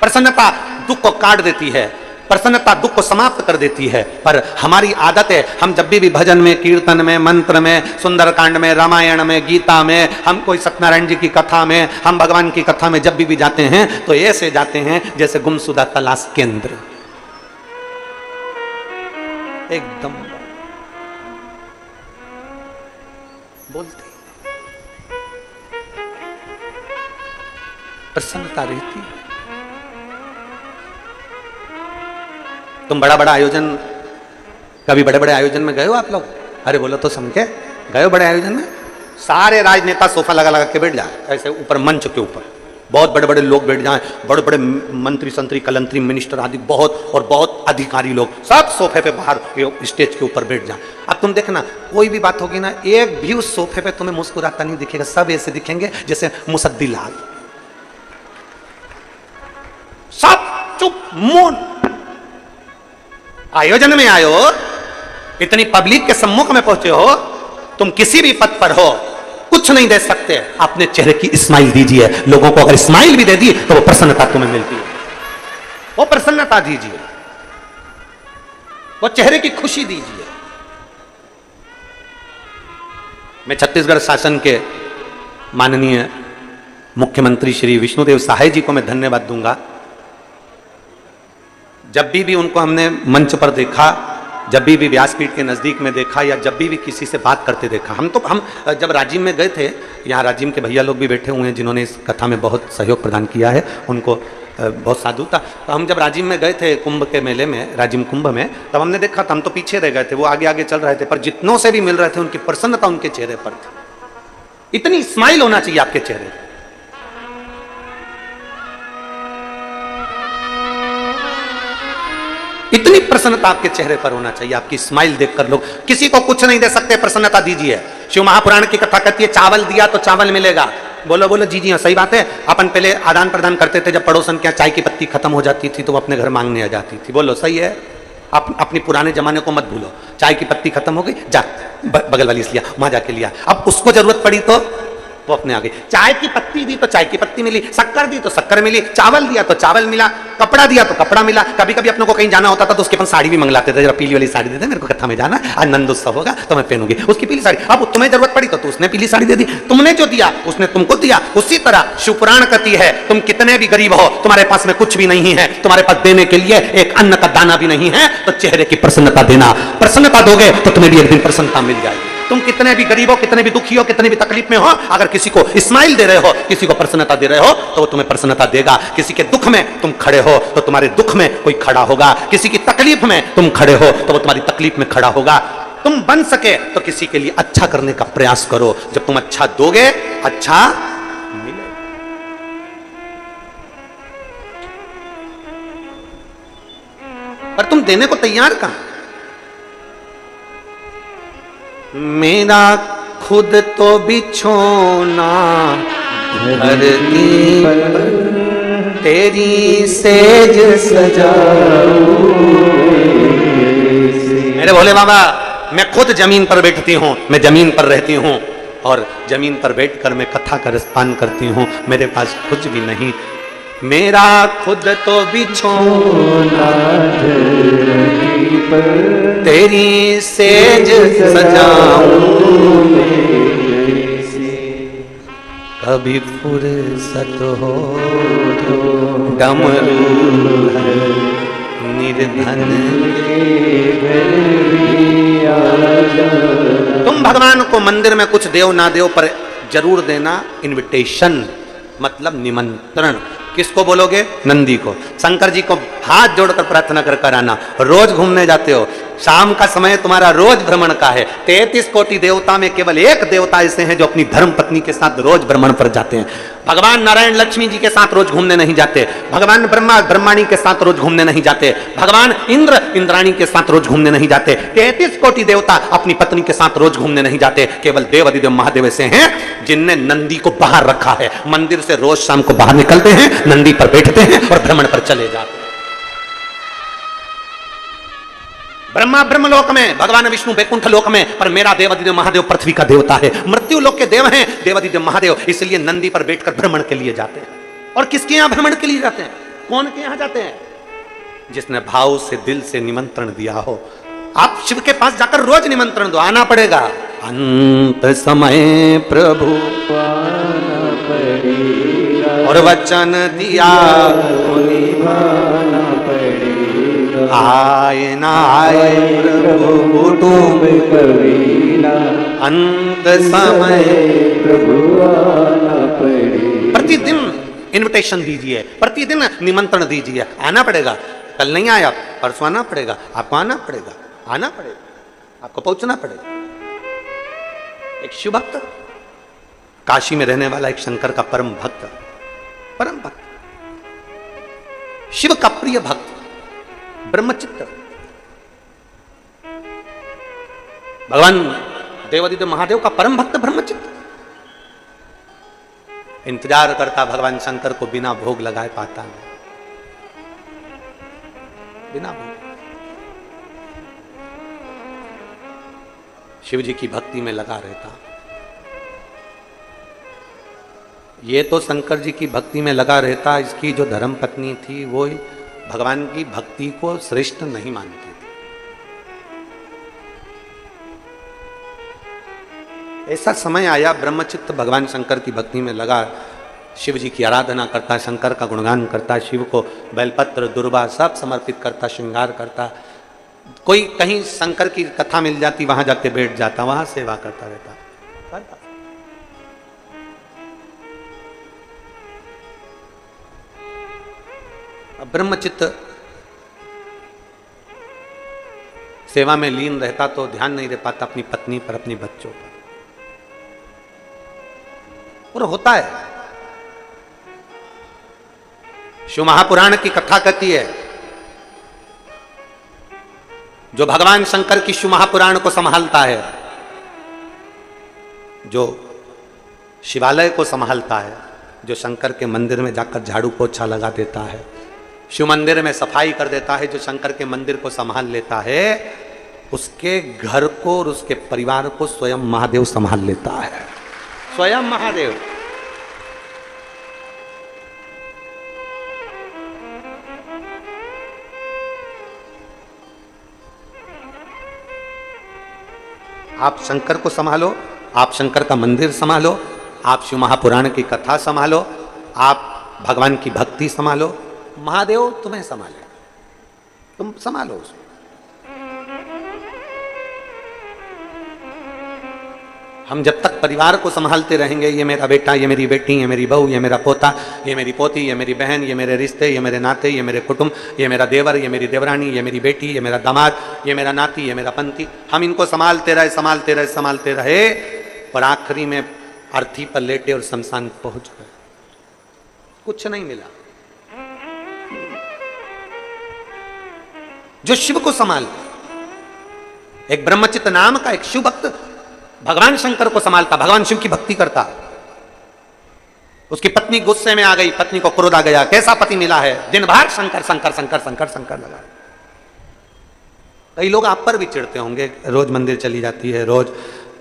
प्रसन्नता दुख को काट देती है। प्रसन्नता दुख को समाप्त कर देती है। पर हमारी आदत है, हम जब भी भजन में, कीर्तन में, मंत्र में, सुंदरकांड में, रामायण में, गीता में, हम कोई सत्यनारायण जी की कथा में, हम भगवान की कथा में जब भी जाते हैं तो ऐसे जाते हैं जैसे गुमशुदा तलाश केंद्र, एकदम बोलते प्रसन्नता रहती है। तुम बड़ा बड़ा आयोजन, कभी बड़े बड़े आयोजन में गए हो आप लोग? अरे बोलो तो समझे, गए हो बड़े आयोजन में? सारे राजनेता सोफा लगा लगा के बैठ जाए ऐसे ऊपर मंच के ऊपर, बहुत बड़े बड़े लोग बैठ जाएं, बड़े बड़े मंत्री संतरी कलंतरी मिनिस्टर आदि बहुत अधिकारी लोग सब सोफे पे बाहर स्टेज के ऊपर बैठ जाएं। अब तुम देखना कोई भी बात होगी ना, एक भी उस सोफे पे तुम्हें मुस्कुराता नहीं दिखेगा, सब ऐसे दिखेंगे जैसे मुसद्दी लाल, सब चुप मौन। आयोजन में आए हो, इतनी पब्लिक के सम्मुख में पहुंचे हो, तुम किसी भी पद पर हो, कुछ नहीं दे सकते, अपने चेहरे की स्माइल दीजिए। लोगों को अगर स्माइल भी दे दी तो वो प्रसन्नता तुम्हें मिलती है, वो प्रसन्नता दीजिए, वो चेहरे की खुशी दीजिए। मैं छत्तीसगढ़ शासन के माननीय मुख्यमंत्री श्री विष्णुदेव साय जी को मैं धन्यवाद दूंगा। जब भी उनको हमने मंच पर देखा, जब भी व्यासपीठ के नज़दीक में देखा, या जब भी किसी से बात करते देखा, हम जब राजिम में गए थे, यहाँ राजिम के भैया लोग भी बैठे हुए हैं जिन्होंने इस कथा में बहुत सहयोग प्रदान किया है, उनको बहुत साधुता। तो हम जब राजिम में गए थे कुंभ के मेले में, राजिम कुंभ में, तब हमने देखा था, हम तो पीछे रह गए थे, वो आगे आगे चल रहे थे, पर जितनों से भी मिल रहे थे उनकी प्रसन्नता उनके चेहरे पर थी। इतनी स्माइल होना चाहिए आपके चेहरे पर। इतनी प्रसन्नता आपके चेहरे पर होना चाहिए, आपकी स्माइल देखकर लोग, किसी को कुछ नहीं दे सकते, प्रसन्नता दीजिए। शिव महापुराण की कथा कहती है चावल दिया तो चावल मिलेगा। बोलो बोलो जी जी हाँ, सही बात है। अपन पहले आदान प्रदान करते थे, जब पड़ोसन के चाय की पत्ती खत्म हो जाती थी तो वो अपने घर मांगने आ जाती थी। बोलो सही है, आप अपनी पुराने जमाने को मत भूलो। चाय की पत्ती खत्म हो गई, जा बगल वाली से लिया, वहां जाके लिया। अब उसको जरूरत पड़ी तो वो अपने आ गई। चाय की पत्ती दी तो चाय की पत्ती मिली, शक्कर दी तो शक्कर मिली, चावल दिया तो चावल मिला, कपड़ा दिया तो कपड़ा मिला। कभी कभी अपनों को कहीं जाना होता था तो उसके अपन साड़ी भी मंगलाते थे, जरा पीली वाली साड़ी दे दे, मेरे को कथा में जाना, आज नंद उत्सव होगा तो मैं पहनूंगी उसकी पीली साड़ी। अब तुम्हें जरूरत पड़ी तो उसने पीली साड़ी दे दी, तुमने जो दिया उसने तुमको दिया। उसी तरह शिवपुराण कहती है तुम कितने भी गरीब हो, तुम्हारे पास में कुछ भी नहीं है, तुम्हारे पास देने के लिए एक अन्न का दाना भी नहीं है, तो चेहरे की प्रसन्नता देना। प्रसन्नता दोगे तो तुम्हें भी एक दिन प्रसन्नता मिल जाएगी। तुम कितने भी गरीब हो, कितने भी दुखी हो, कितने भी तकलीफ में हो, अगर किसी को स्माइल दे रहे हो, किसी को प्रसन्नता दे रहे हो, तो वो तुम्हें प्रसन्नता देगा। किसी के दुख में तुम खड़े हो तो तुम्हारे दुख में कोई खड़ा होगा, किसी की तकलीफ में तुम खड़े हो तो वो तुम्हारी तकलीफ में खड़ा होगा। तुम बन सके तो किसी के लिए अच्छा करने का प्रयास करो। जब तुम अच्छा दोगे, अच्छा मिलेगा। पर तुम देने को तैयार कहां? मेरा खुद तो बिछोना धरती पर, तेरी सेज सजाऊं। मेरे भोले बाबा, मैं खुद जमीन पर बैठती हूँ, मैं जमीन पर रहती हूँ, और जमीन पर बैठकर मैं कथा का रसपान करती हूँ। मेरे पास कुछ भी नहीं, मेरा खुद तो बिछोना धरती पर, तेरी सेज सजाऊं। कभी फुर्सत हो तो डमरू निर्धन के घर। तुम भगवान को मंदिर में कुछ देव ना देव, पर जरूर देना इनविटेशन, मतलब निमंत्रण। किसको बोलोगे? नंदी को। शंकर जी को हाथ जोड़कर प्रार्थना कर आना। रोज घूमने जाते हो, शाम का समय तुम्हारा रोज भ्रमण का है। 33 कोटि देवता में केवल एक देवता ऐसे हैं जो अपनी धर्म पत्नी के साथ रोज भ्रमण पर जाते हैं। भगवान नारायण लक्ष्मी जी के साथ रोज घूमने नहीं जाते, भगवान ब्रह्मा ब्रह्माणी के साथ रोज घूमने नहीं जाते, भगवान इंद्र इंद्राणी के साथ रोज घूमने नहीं जाते। 33 कोटि देवता अपनी पत्नी के साथ रोज घूमने नहीं जाते। केवल देवाधिदेव महादेव ऐसे हैं जिनने नंदी को बाहर रखा है। मंदिर से रोज शाम को बाहर निकलते हैं, नंदी पर बैठते हैं और भ्रमण पर चले जाते हैं। ब्रह्मा ब्रह्मलोक में, भगवान विष्णु बैकुंठ लोक में, पर मेरा देवाधिदेव महादेव पृथ्वी का देवता है। मृत्यु लोक के देव हैं देवाधिदेव महादेव, इसलिए नंदी पर बैठकर भ्रमण के लिए जाते हैं। और किसके यहां भ्रमण के लिए जाते हैं? कौन के यहां जाते हैं? जिसने भाव से दिल से निमंत्रण दिया हो। आप शिव के पास जाकर रोज निमंत्रण दो, आना पड़ेगा। अंत समय प्रभु आना पड़ेगा और वचन दिया निभाना पड़ेगा। आए ना आए प्रभु कुटुंब कबीला अंत समय प्रभु आना पड़ेगा। प्रतिदिन इनविटेशन दीजिए, प्रतिदिन निमंत्रण दीजिए, आना पड़ेगा। कल नहीं आया, परसों आना पड़ेगा, आपको आना पड़ेगा, आना पड़ेगा, आपको पहुंचना पड़ेगा। एक शिव भक्त, काशी में रहने वाला एक शंकर का परम भक्त, शिव का प्रिय भक्त, ब्रह्मचित्त, भगवान देवादिदेव महादेव का परम भक्त ब्रह्मचित्त इंतजार करता भगवान शंकर को बिना भोग लगाए पाता नहीं, बिना भोग। शिव जी की भक्ति में लगा रहता। ये तो शंकर जी की भक्ति में लगा रहता, इसकी जो धर्म पत्नी थी वो भगवान की भक्ति को श्रेष्ठ नहीं मानती थी। ऐसा समय आया, ब्रह्मचित्त भगवान शंकर की भक्ति में लगा, शिव जी की आराधना करता, शंकर का गुणगान करता, शिव को बेलपत्र दुर्वा सब समर्पित करता, श्रृंगार करता। कोई कहीं शंकर की कथा मिल जाती, वहां जाके बैठ जाता, वहां सेवा करता रहता। अब ब्रह्मचित्त सेवा में लीन रहता तो ध्यान नहीं दे पाता अपनी पत्नी पर, अपनी बच्चों पर। और होता है, शिव महापुराण की कथा कहती है, जो भगवान शंकर की शिव महापुराण को संभालता है, जो शिवालय को संभालता है, जो शंकर के मंदिर में जाकर झाड़ू पोछा लगा देता है, शिव मंदिर में सफाई कर देता है, जो शंकर के मंदिर को संभाल लेता है, उसके घर को और उसके परिवार को स्वयं महादेव संभाल लेता है। स्वयं महादेव। आप शंकर को संभालो, आप शंकर का मंदिर संभालो, आप शिव महापुराण की कथा संभालो, आप भगवान की भक्ति संभालो, महादेव तुम्हें संभाले, तुम संभालो उसको। हम जब तक परिवार को संभालते रहेंगे, ये मेरा बेटा, ये मेरी बेटी, ये मेरी बहू, ये मेरा पोता, ये मेरी पोती, ये मेरी बहन, ये मेरे रिश्ते, ये मेरे नाते, ये मेरे कुटुंब, ये मेरा देवर, ये मेरी देवरानी, ये मेरी बेटी, ये मेरा दामाद, ये मेरा नाती, ये मेरा पंती, हम इनको संभालते रहे, संभालते रहे, संभालते रहे, और आखिरी में अर्थी पर लेटे और शमशान पहुंच गए, कुछ नहीं मिला। जो शिव को संभाल, एक ब्रह्मचित्त नाम का एक शिव भक्त भगवान शंकर को संभालता, भगवान शिव की भक्ति करता। उसकी पत्नी गुस्से में आ गई, पत्नी को क्रोध आ गया, कैसा पति मिला है, दिन भर शंकर शंकर शंकर शंकर शंकर लगा। कई लोग आप पर भी चिढ़ते होंगे, रोज मंदिर चली जाती है, रोज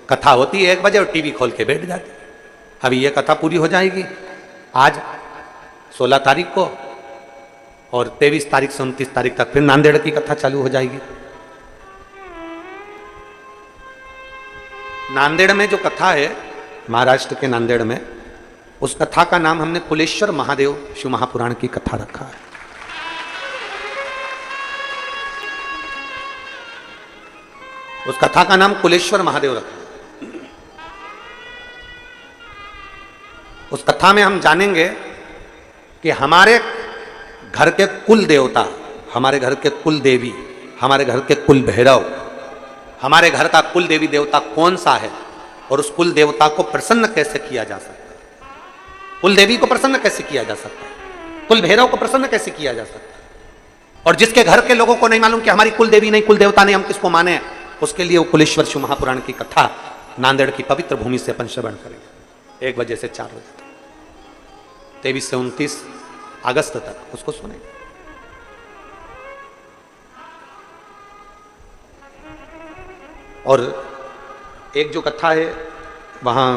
कथा होती है 1 बजे और टीवी खोल के बैठ जाती है। अभी ये कथा पूरी हो जाएगी आज 16 तारीख को, और 23 तारीख से 29 तारीख तक फिर नांदेड़ की कथा चालू हो जाएगी। नांदेड़ में जो कथा है, महाराष्ट्र के नांदेड़ में, उस कथा का नाम हमने कुलेश्वर महादेव शिव महापुराण की कथा रखा है। उस कथा का नाम कुलेश्वर महादेव रखा है। उस कथा में हम जानेंगे कि हमारे घर के कुल देवता, हमारे घर के कुल देवी, हमारे घर के कुल भैरव, हमारे घर का कुल देवी देवता कौन सा है, और उस कुल देवता को प्रसन्न कैसे किया जा सकता है, कुल देवी को प्रसन्न कैसे किया जा सकता है, कुल भैरव को प्रसन्न कैसे किया जा सकता है। और जिसके घर के लोगों को नहीं मालूम कि हमारी कुल देवी नहीं, कुल देवता नहीं, हम किसको माने, उसके लिए वो कुलेश्वर शिव महापुराण की कथा नांदेड़ की पवित्र भूमि से अपन श्रवण करेंगे 1 बजे से 4 बजे तक, 23 से 29 अगस्त तक उसको सुनेंगे। और एक जो कथा है वहाँ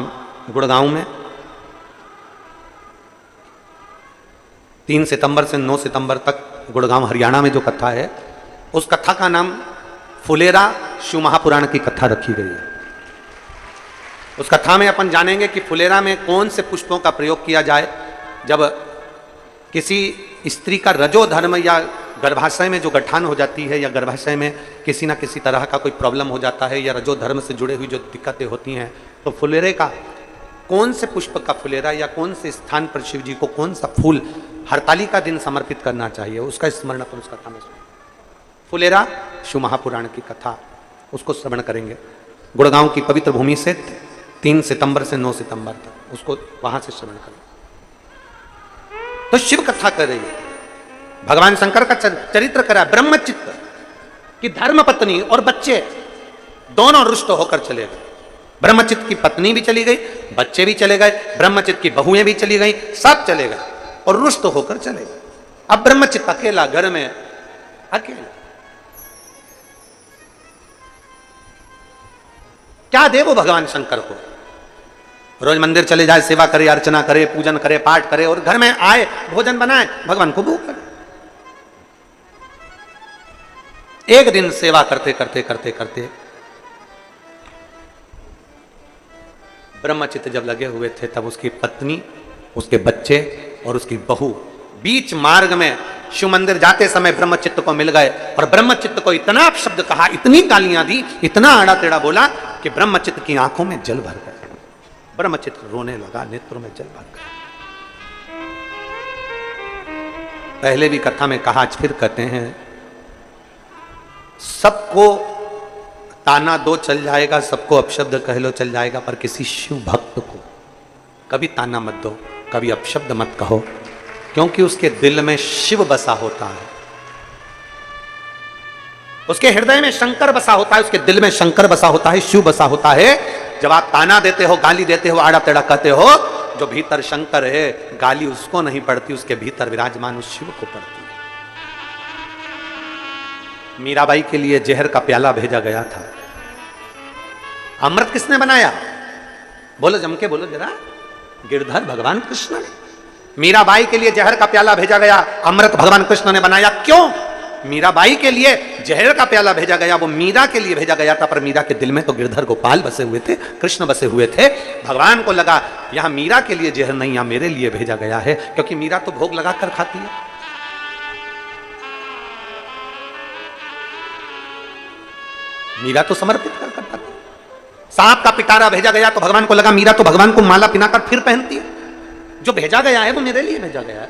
गुड़गांव में 3 सितंबर से 9 सितंबर तक गुड़गांव हरियाणा में जो कथा है, उस कथा का नाम फुलेरा शिव महापुराण की कथा रखी गई है। उस कथा में अपन जानेंगे कि फुलेरा में कौन से पुष्पों का प्रयोग किया जाए जब किसी स्त्री का रजो धर्म या गर्भाशय में जो गठान हो जाती है या गर्भाशय में किसी ना किसी तरह का कोई प्रॉब्लम हो जाता है या रजो धर्म से जुड़े हुई जो दिक्कतें होती हैं, तो फुलेरे का कौन से पुष्प का फुलेरा या कौन से स्थान पर शिव जी को कौन सा फूल हरतालिका दिन समर्पित करना चाहिए, उसका स्मरण अपन उस कथा में सुनेंगे। फुलेरा शिव महापुराण की कथा, उसको श्रवण करेंगे। गुड़गांव की पवित्र भूमि से 3 सितंबर से 9 सितंबर तक उसको वहां से श्रवण करेंगे। तो शिव कथा करेंगे, भगवान शंकर का चरित्र करा, ब्रह्मचित्त की धर्म पत्नी और बच्चे दोनों रुष्ट होकर चले गए। ब्रह्मचित्त की पत्नी भी चली गई, बच्चे भी चले गए, ब्रह्मचित्त की बहुएं भी चली गई, सब चले गए और रुष्ट होकर चले गए। अब ब्रह्मचित्त अकेला घर में, अकेला क्या दे वो भगवान शंकर को? रोज मंदिर चले जाए, सेवा करे, अर्चना करे, पूजन करे, पाठ करे और घर में आए भोजन बनाए, भगवान को भोग करे। एक दिन सेवा करते करते करते करते ब्रह्मचित्त जब लगे हुए थे, तब उसकी पत्नी, उसके बच्चे और उसकी बहू बीच मार्ग में शिव मंदिर जाते समय ब्रह्मचित्त को मिल गए और ब्रह्मचित्त को इतना अपशब्द कहा, इतनी गालियां दी, इतना आड़ा टेढ़ा बोला कि ब्रह्मचित्त की आंखों में जल भर गया। ब्रह्मचित्त रोने लगा, नेत्रों में जल भर गया। पहले भी कथा में कहा, आज फिर कहते हैं, सबको ताना दो चल जाएगा, सबको अपशब्द कह लो चल जाएगा, पर किसी शिव भक्त को कभी ताना मत दो, कभी अपशब्द मत कहो, क्योंकि उसके दिल में शिव बसा होता है, उसके हृदय में शंकर बसा होता है, उसके दिल में शंकर बसा होता है, शिव बसा होता है। जब आप ताना देते हो, गाली देते हो, आड़ा टेढ़ा कहते हो, जो भीतर शंकर है, गाली उसको नहीं पड़ती, उसके भीतर विराजमान उस शिव को पड़ती है। मीराबाई के लिए जहर का प्याला भेजा गया था। अमृत किसने बनाया? बोलो, जम के बोलो जरा। गिरधर भगवान कृष्ण ने। मीराबाई के लिए जहर का प्याला भेजा गया, अमृत भगवान कृष्ण ने बनाया। क्यों? मीराबाई के लिए जहर का प्याला भेजा गया, वो मीरा के लिए भेजा गया था, पर मीरा के दिल में तो गिरधर गोपाल बसे हुए थे, कृष्ण बसे हुए थे। भगवान को लगा यहां मीरा के लिए जहर नहीं, यहां मेरे लिए भेजा गया है, क्योंकि मीरा तो भोग लगा कर खाती है। मीरा तो समर्पित कर पाती। सांप का पिटारा भेजा गया तो भगवान को लगा मीरा तो भगवान को माला पिनाकर फिर पहनती है, जो भेजा गया है वो मेरे लिए भेजा गया है,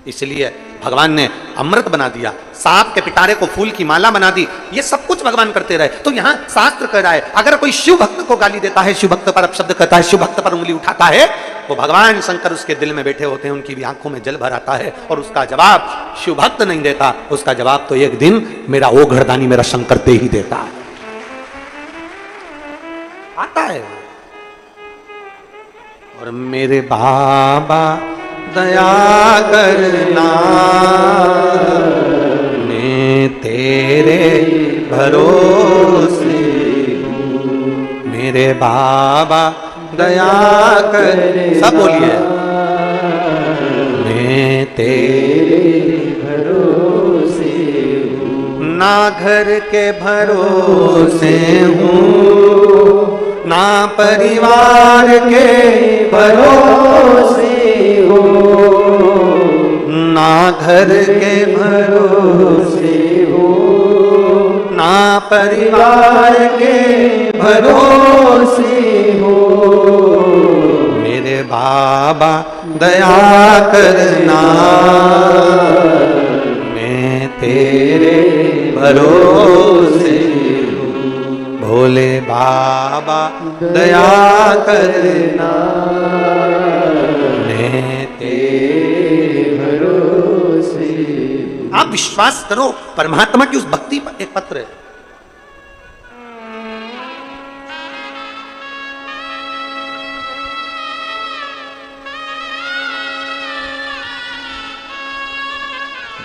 इसलिए भगवान ने अमृत बना दिया, सांप के पिटारे को फूल की माला बना दी। ये सब कुछ भगवान करते रहे। तो यहां शास्त्र कह रहा है, अगर कोई शिव भक्त को गाली देता है, शिव भक्त पर अपशब्द करता है, शिव भक्त पर उंगली उठाता है, तो भगवान शंकर उसके दिल में बैठे होते हैं, उनकी भी आंखों में जल भर आता है और उसका जवाब शिव भक्त नहीं देता, उसका जवाब तो एक दिन मेरा ओ घरदानी, मेरा शंकर दे ही देता है, आता है। और मेरे बाबा दया करना, मैं तेरे भरोसे हूँ, मेरे बाबा दया कर, सब बोलिए, मैं तेरे भरोसे हूँ, ना घर के भरोसे हूँ, ना परिवार के भरोसे हो, ना घर के भरोसे हो, ना परिवार के भरोसे हो, मेरे बाबा दया करना, मैं तेरे भरोसे हूँ, भोले बाबा दया करना, मैं तेरे भरोसे। आप विश्वास करो, परमात्मा की उस भक्ति पर एक पत्र है,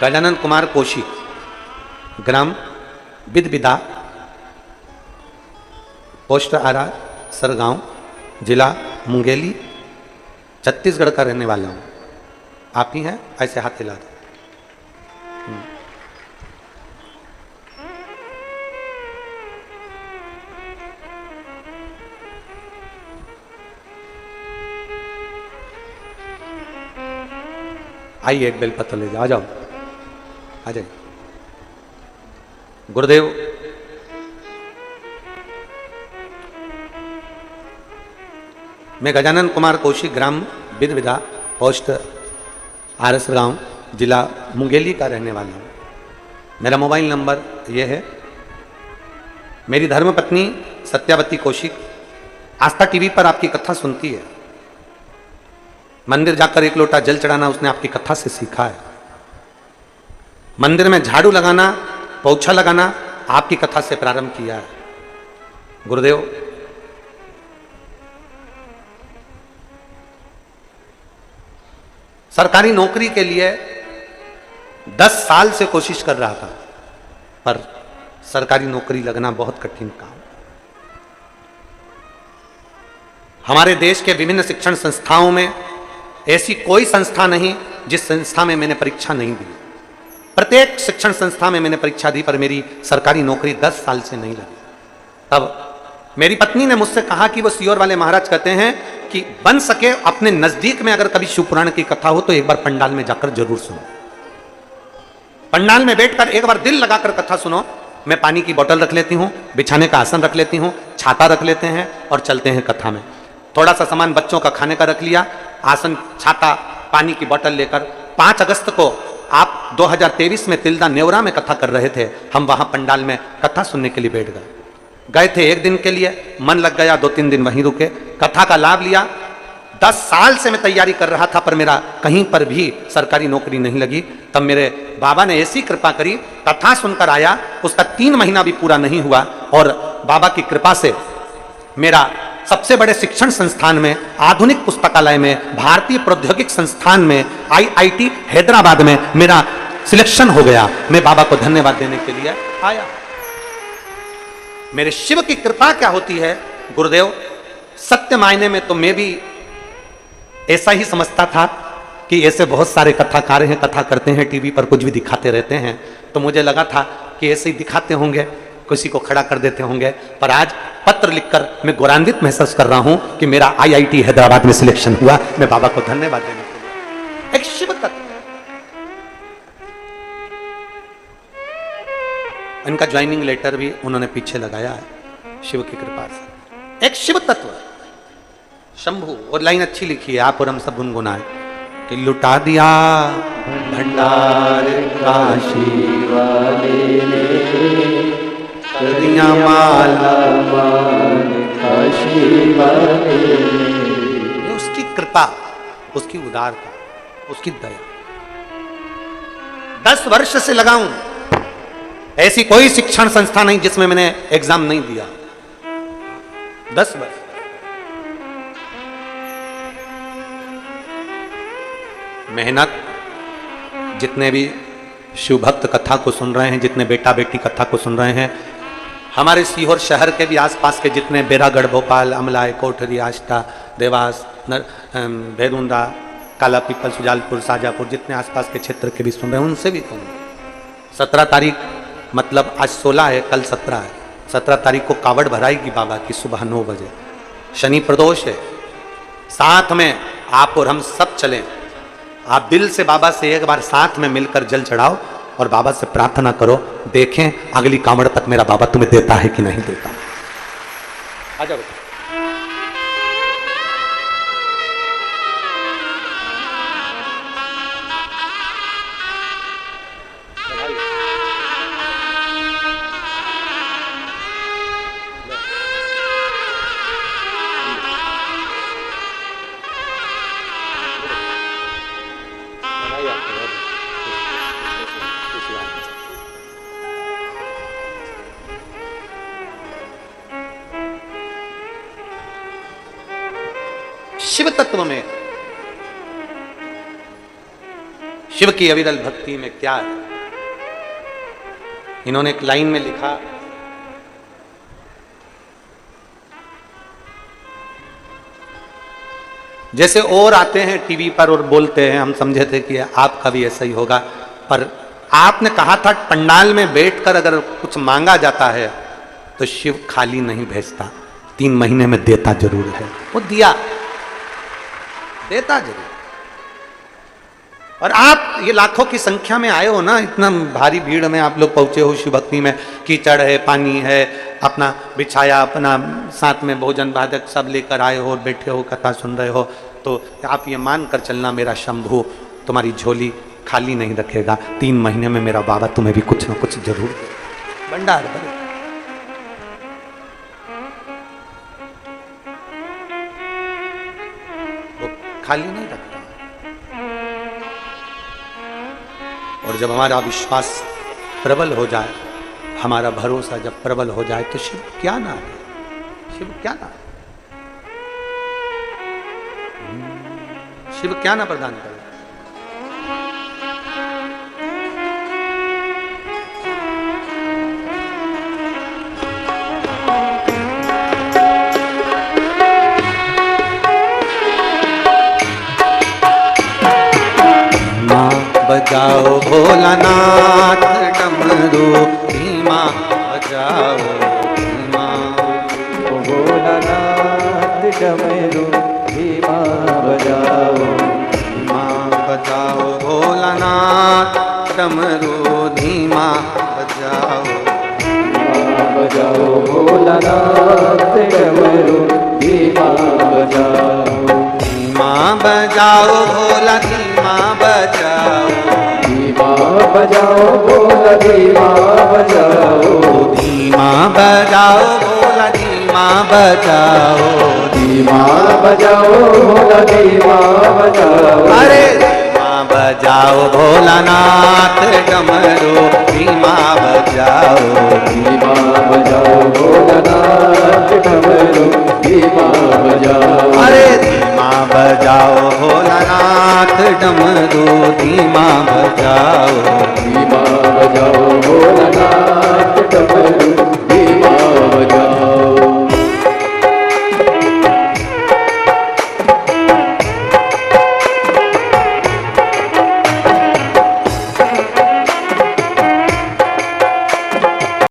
गजानन कुमार कौशिक, ग्राम बिदबिदा, पोस्ट आरा सरगांव, जिला मुंगेली, छत्तीसगढ़ का रहने वाला हूँ। आप ही हैं? ऐसे हाथ हिला दो। आइए एक बेलपत्र ले जाओ, आ जाओ, आ जाइए। गुरुदेव मैं गजानन कुमार कौशिक, ग्राम विदविदा, पोस्ट आरस गांव, जिला मुंगेली का रहने वाला हूँ। मेरा मोबाइल नंबर यह है। मेरी धर्मपत्नी सत्यावती कौशिक आस्था टीवी पर आपकी कथा सुनती है। मंदिर जाकर एक लोटा जल चढ़ाना उसने आपकी कथा से सीखा है। मंदिर में झाड़ू लगाना, पोछा लगाना आपकी कथा से प्रारंभ किया है। गुरुदेव सरकारी नौकरी के लिए 10 साल से कोशिश कर रहा था, पर सरकारी नौकरी लगना बहुत कठिन काम। हमारे देश के विभिन्न शिक्षण संस्थाओं में ऐसी कोई संस्था नहीं जिस संस्था में मैंने परीक्षा नहीं दी। प्रत्येक शिक्षण संस्था में मैंने परीक्षा दी, पर मेरी सरकारी नौकरी 10 साल से नहीं लगी। तब मेरी पत्नी ने मुझसे कहा कि वो सीहोर वाले महाराज कहते हैं कि बन सके अपने नजदीक में अगर कभी शिवपुराण की कथा हो तो एक बार पंडाल में जाकर जरूर सुनो। पंडाल में बैठकर एक बार दिल लगाकर कथा सुनो। मैं पानी की बोतल रख लेती हूँ, बिछाने का आसन रख लेती हूँ, छाता रख लेते हैं और चलते हैं कथा में। थोड़ा सा सामान बच्चों का खाने का रख लिया, आसन, छाता, पानी की बोतल लेकर 5 अगस्त को आप 2023 में तिल्दा नेवरा में कथा कर रहे थे। हम वहां पंडाल में कथा सुनने के लिए बैठ गए थे। 1 दिन के लिए मन लग गया, 2-3 दिन वहीं रुके, कथा का लाभ लिया। 10 साल से मैं तैयारी कर रहा था, पर मेरा कहीं पर भी सरकारी नौकरी नहीं लगी। तब मेरे बाबा ने ऐसी कृपा करी, कथा सुनकर आया, उसका 3 महीना भी पूरा नहीं हुआ और बाबा की कृपा से मेरा सबसे बड़े शिक्षण संस्थान में, आधुनिक पुस्तकालय में, भारतीय प्रौद्योगिक संस्थान में, IIT हैदराबाद में मेरा सिलेक्शन हो गया। मैं बाबा को धन्यवाद देने के लिए आया। मेरे शिव की कृपा क्या होती है गुरुदेव, सत्य मायने में तो मैं भी ऐसा ही समझता था कि ऐसे बहुत सारे कथाकार हैं, कथा करते हैं, टीवी पर कुछ भी दिखाते रहते हैं, तो मुझे लगा था कि ऐसे ही दिखाते होंगे, किसी को खड़ा कर देते होंगे। पर आज पत्र लिखकर मैं गौरवान्वित महसूस कर रहा हूं कि मेरा IIT हैदराबाद में सिलेक्शन हुआ। मैं बाबा को धन्यवाद देने के लिए। एक शिव तत्व, इनका ज्वाइनिंग लेटर भी उन्होंने पीछे लगाया है शिव की कृपा से। एक शिव तत्व शंभु, और लाइन अच्छी लिखी है, आप और हम सब गुनगुनाए कि लुटा दिया भंडार काशी वाले ने, कर दिया माला काशी वाले ने। उसकी कृपा, उसकी उदारता, उसकी दया। 10 वर्ष से लगाऊं, ऐसी कोई शिक्षण संस्था नहीं जिसमें मैंने एग्जाम नहीं दिया। 10 वर्ष। मेहनत, जितने भी शिव भक्त कथा को सुन रहे हैं, जितने बेटा बेटी कथा को सुन रहे हैं, हमारे सीहोर शहर के भी आसपास के जितने बेरागढ़, भोपाल, अमलाय, कोठरी, आष्टा, देवास, भैरुंदा, काला पीपल, सुजालपुर, शाजापुर, जितने आसपास के क्षेत्र के भी सुन रहे हैं, उनसे भी कहूँगा 17 तारीख, मतलब आज 16 है, कल 17 है, 17 तारीख को कावड़ भराएगी बाबा की सुबह 9 बजे। शनि प्रदोष है, साथ में आप और हम सब चलें। आप दिल से बाबा से एक बार साथ में मिलकर जल चढ़ाओ और बाबा से प्रार्थना करो, देखें अगली कांवड़ तक मेरा बाबा तुम्हें देता है कि नहीं देता। आ जाओ। शिव तत्व में, शिव की अविरल भक्ति में क्या है। इन्होंने एक लाइन में लिखा, जैसे और आते हैं टीवी पर और बोलते हैं, हम समझे थे कि आपका भी ऐसा ही होगा, पर आपने कहा था पंडाल में बैठकर अगर कुछ मांगा जाता है तो शिव खाली नहीं भेजता, 3 महीने में देता जरूर है। वो दिया, देता जरूर। और आप ये लाखों की संख्या में आए हो ना, इतना भारी भीड़ में आप लोग पहुंचे हो शिव भक्ति में, कीचड़ है, पानी है, अपना बिछाया, अपना साथ में भोजन बाधक सब लेकर आए हो और बैठे हो, कथा सुन रहे हो, तो आप ये मान कर चलना मेरा शंभू तुम्हारी झोली खाली नहीं रखेगा। 3 महीने में मेरा बाबा तुम्हें भी कुछ ना कुछ जरूर भंडार भरे। वो खाली नहीं रखता। और जब हमारा विश्वास प्रबल हो जाए, हमारा भरोसा जब प्रबल हो जाए, तो शिव क्या ना है, शिव क्या ना, शिव क्या ना प्रदान करे। बजाओ भोलानाथ डमरू धीमा, बजाओ धीमा, भोलानाथ डमरू धीमा बजाओ, धीमा बजाओ भोलानाथ डमरू धीमा, बजाओ बजाओ भोलानाथ डमरू धीमा बजाओ, धीमा बजाओ भोला, धीमा बजाओ, धीमा बजाओ भोला, धीमा बजाओ, धीमा बजाओ भोला, धीमा बजाओ, धीमा बजाओ भोला, धीमा बजाओ, अरे धीमा बजाओ भोलानाथ डमरू धीमा बजाओ,